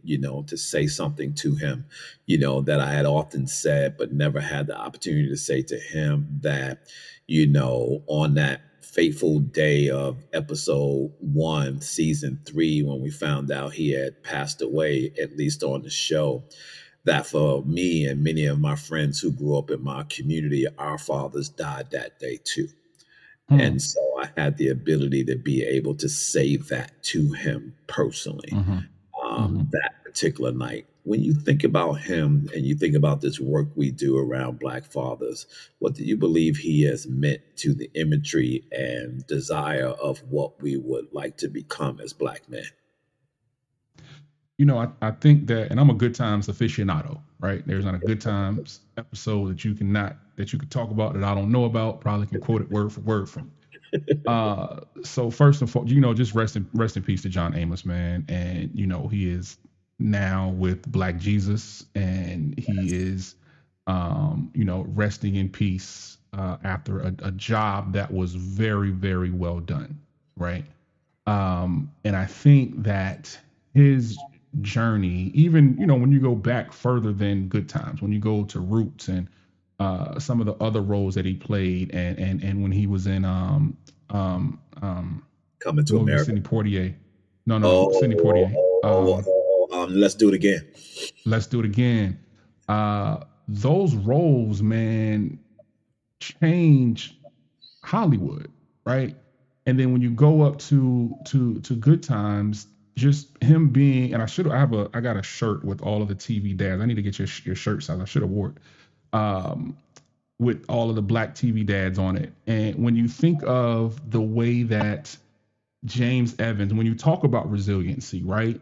to say something to him, that I had often said, but never had the opportunity to say to him, that, on that fateful day of episode 1, season 3, when we found out he had passed away, at least on the show, that for me and many of my friends who grew up in my community, our fathers died that day too. Mm. And so I had the ability to be able to say that to him personally Mm-hmm. Mm-hmm. that particular night. When you think about him and you think about this work we do around Black fathers, what do you believe he has meant to the imagery and desire of what we would like to become as Black men? I think that, and I'm a good times aficionado, right? There's not a good times episode that you could talk about that I don't know about. Probably can quote it word for word from. So first and foremost, just rest in peace to John Amos, man. And he is now with Black Jesus, and he is, resting in peace after a job that was very, very well done, right? And I think that his journey, even when you go back further than Good Times, when you go to Roots and some of the other roles that he played, and when he was in um, um, Coming the to movie with America. Sidney Poitier. No, Sidney Oh, Poitier. oh, oh, let's do it again. Let's Do It Again. Those roles, man, change Hollywood, right? And then when you go up to Good Times, just him being, and I got a shirt with all of the TV dads. I need to get your shirt size. I should have wore it. With all of the Black TV dads on it. And when you think of the way that James Evans, when you talk about resiliency, right?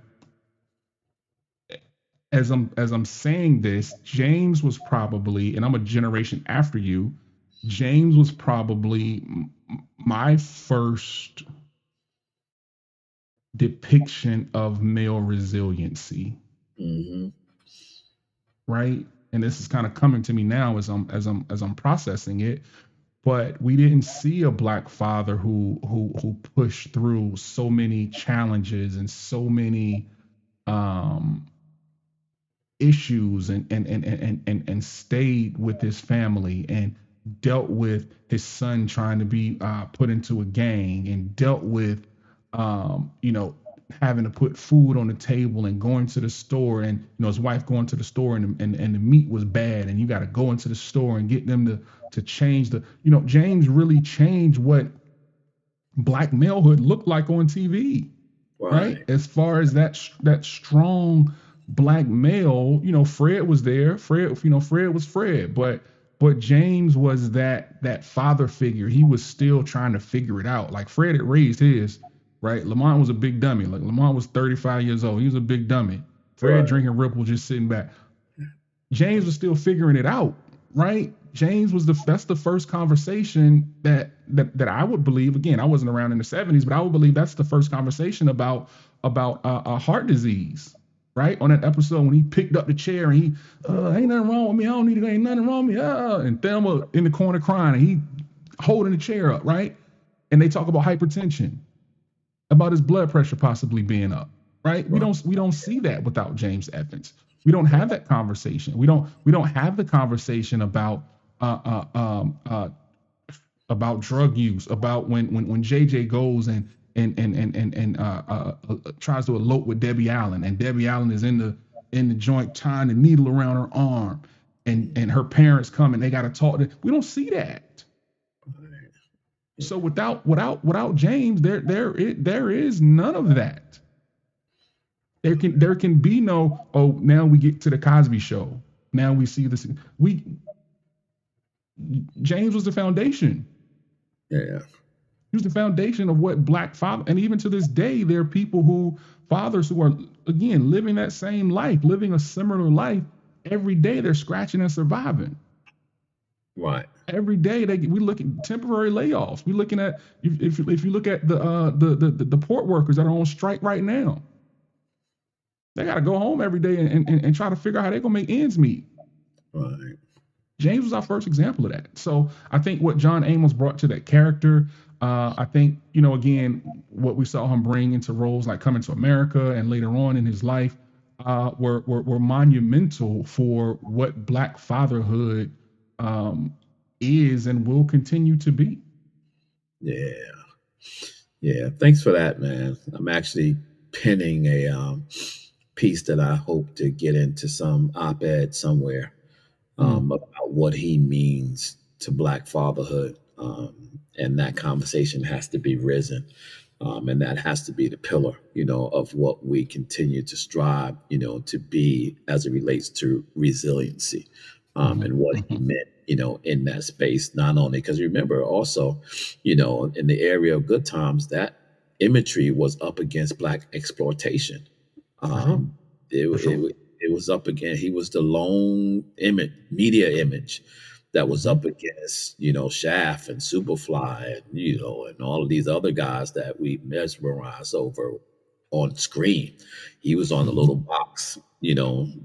As I'm saying this, James was probably, and I'm a generation after you, James was probably my first depiction of male resiliency, Hmm. right? And this is kind of coming to me now as I'm processing it. But we didn't see a Black father who pushed through so many challenges and so many um issues and stayed with his family and dealt with his son trying to be put into a gang and dealt with you know, having to put food on the table and going to the store and his wife going to the store and the meat was bad and you got to go into the store and get them to change the James really changed what black malehood looked like on TV, right? Right. As far as that strong black male, Fred was there. Fred was Fred, but James was that father figure. He was still trying to figure it out. Like Fred had raised his, right? Lamont was a big dummy. Like Lamont was 35 years old. He was a big dummy. Fred Right. drinking Ripple, just sitting back. James was still figuring it out, right? James was that's the first conversation that I would believe. Again, I wasn't around in the 70s, but I would believe that's the first conversation about heart disease, right? On that episode when he picked up the chair and he ain't nothing wrong with me. I don't need it. Ain't nothing wrong with me. And Thelma in the corner crying and he holding the chair up, right? And they talk about hypertension, about his blood pressure possibly being up, right? We don't see that without James Evans. We don't have that conversation. We don't have the conversation about drug use, about when JJ goes and tries to elope with Debbie Allen, and Debbie Allen is in the joint tying the needle around her arm, and her parents come and they got to talk. We don't see that. So without James, there is none of that. There can be no, oh, now we get to the Cosby Show. Now we see this. James was the foundation. Yeah. He was the foundation of what black father, and even to this day, there are fathers who are, again, living that same life, living a similar life. Every day they're scratching and surviving. Right. Every day we look at temporary layoffs. We're looking at, if you look at the port workers that are on strike right now, they got to go home every day and try to figure out how they're gonna make ends meet. Right. James was our first example of that. So I think what John Amos brought to that character, I think, again, what we saw him bring into roles like Coming to America and later on in his life were monumental for what black fatherhood is and will continue to be. Yeah. Yeah. Thanks for that, man. I'm actually penning a piece that I hope to get into some op-ed somewhere about what he means to black fatherhood. And that conversation has to be risen. And that has to be the pillar, of what we continue to strive, to be as it relates to resiliency, and what he meant, in that space. Not only because remember also, in the area of Good Times, that imagery was up against black exploitation. It was up against, he was the lone media image that was up against, Shaft and Superfly and, and all of these other guys that we mesmerize over on screen. He was on the little box,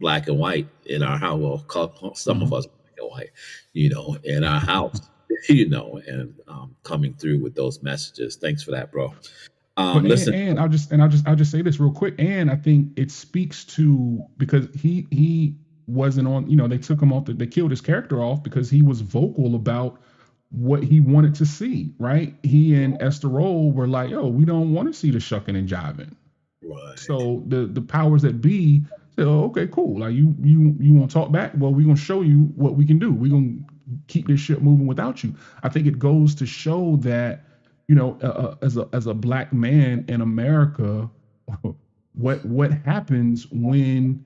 black and white in our house. Well, some of us black and white, in our house, and coming through with those messages. Thanks for that, bro. Listen, and I'll just say this real quick. And I think it speaks to, because he wasn't on, they took him off, they killed his character off because he was vocal about what he wanted to see, right? He and Esther Rolle were like, yo, we don't want to see the shucking and jiving. right. So the powers that be said, oh, okay, cool. Like you want to talk back? Well, we're going to show you what we can do. We're going to keep this ship moving without you. I think it goes to show that, as a black man in America, what happens when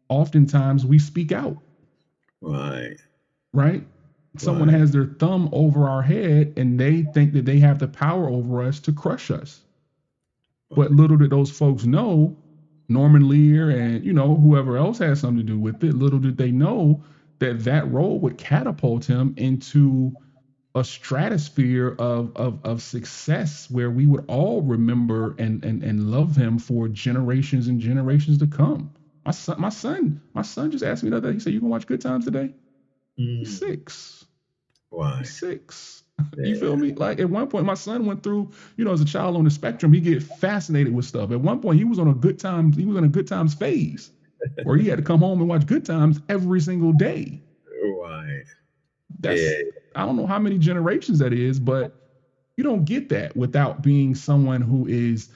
oftentimes we speak out, Right. right? Someone has their thumb over our head and they think that they have the power over us to crush us. But little did those folks know, Norman Lear and, whoever else has something to do with it, little did they know that role would catapult him into a stratosphere of success where we would all remember and love him for generations and generations to come. My son just asked me the other day. He said, "You gonna watch Good Times today?" He's 6. Right. He's 6. You feel me? Like at one point, my son went through, as a child on the spectrum, he get fascinated with stuff. At one point, he was on a Good Times. He was in a Good Times phase. or he had to come home and watch Good Times every single day. Right. That's, Yeah. I don't know how many generations that is, but you don't get that without being someone who is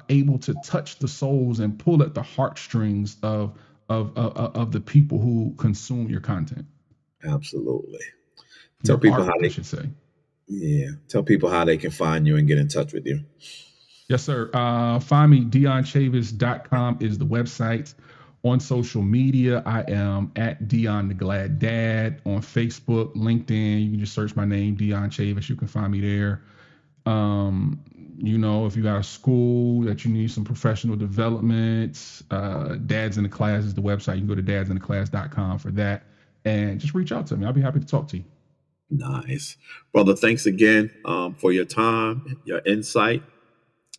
able to touch the souls and pull at the heartstrings of the people who consume your content. Absolutely. Your Tell people art, how I they should say. tell people how they can find you and get in touch with you. Yes, sir. Find me, DionChavis.com is the website. On social media, I am at Dion the Glad Dad on Facebook, LinkedIn. You can just search my name, Dion Chavis. You can find me there. If you got a school that you need some professional development, Dads in the Class is the website. You can go to dadsintheclass.com for that and just reach out to me. I'll be happy to talk to you. Nice. Brother, thanks again for your time, your insight,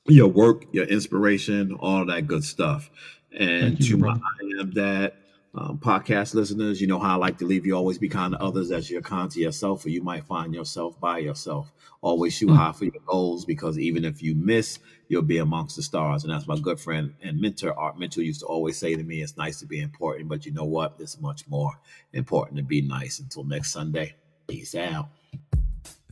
your work, your inspiration, all that good stuff. And Thank you, to my brother. I Am Dad podcast listeners, you know how I like to leave you always be kind to others as you're kind to yourself, or you might find yourself by yourself. Always shoot high for your goals, because even if you miss, you'll be amongst the stars. And that's my good friend and mentor, Art Mitchell, used to always say to me, it's nice to be important, but you know what? It's much more important to be nice. Until next Sunday, peace out.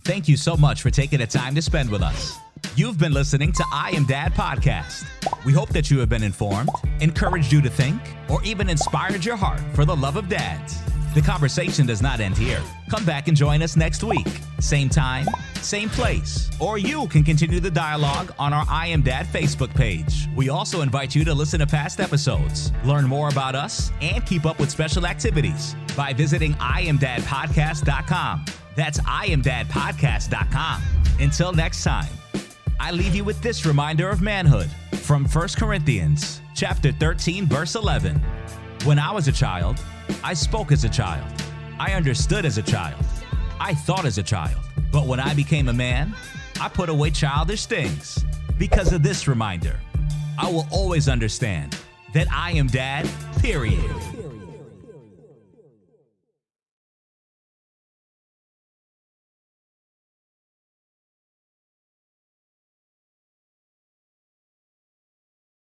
Thank you so much for taking the time to spend with us. You've been listening to I Am Dad Podcast. We hope that you have been informed, encouraged you to think, or even inspired your heart for the love of dads. The conversation does not end here. Come back and join us next week. Same time, same place. Or you can continue the dialogue on our I Am Dad Facebook page. We also invite you to listen to past episodes, learn more about us, and keep up with special activities by visiting IamDadPodcast.com. That's IamDadPodcast.com. Until next time, I leave you with this reminder of manhood from 1 Corinthians chapter 13, verse 11. When I was a child, I spoke as a child. I understood as a child. I thought as a child. But when I became a man, I put away childish things. Because of this reminder, I will always understand that I am Dad, period.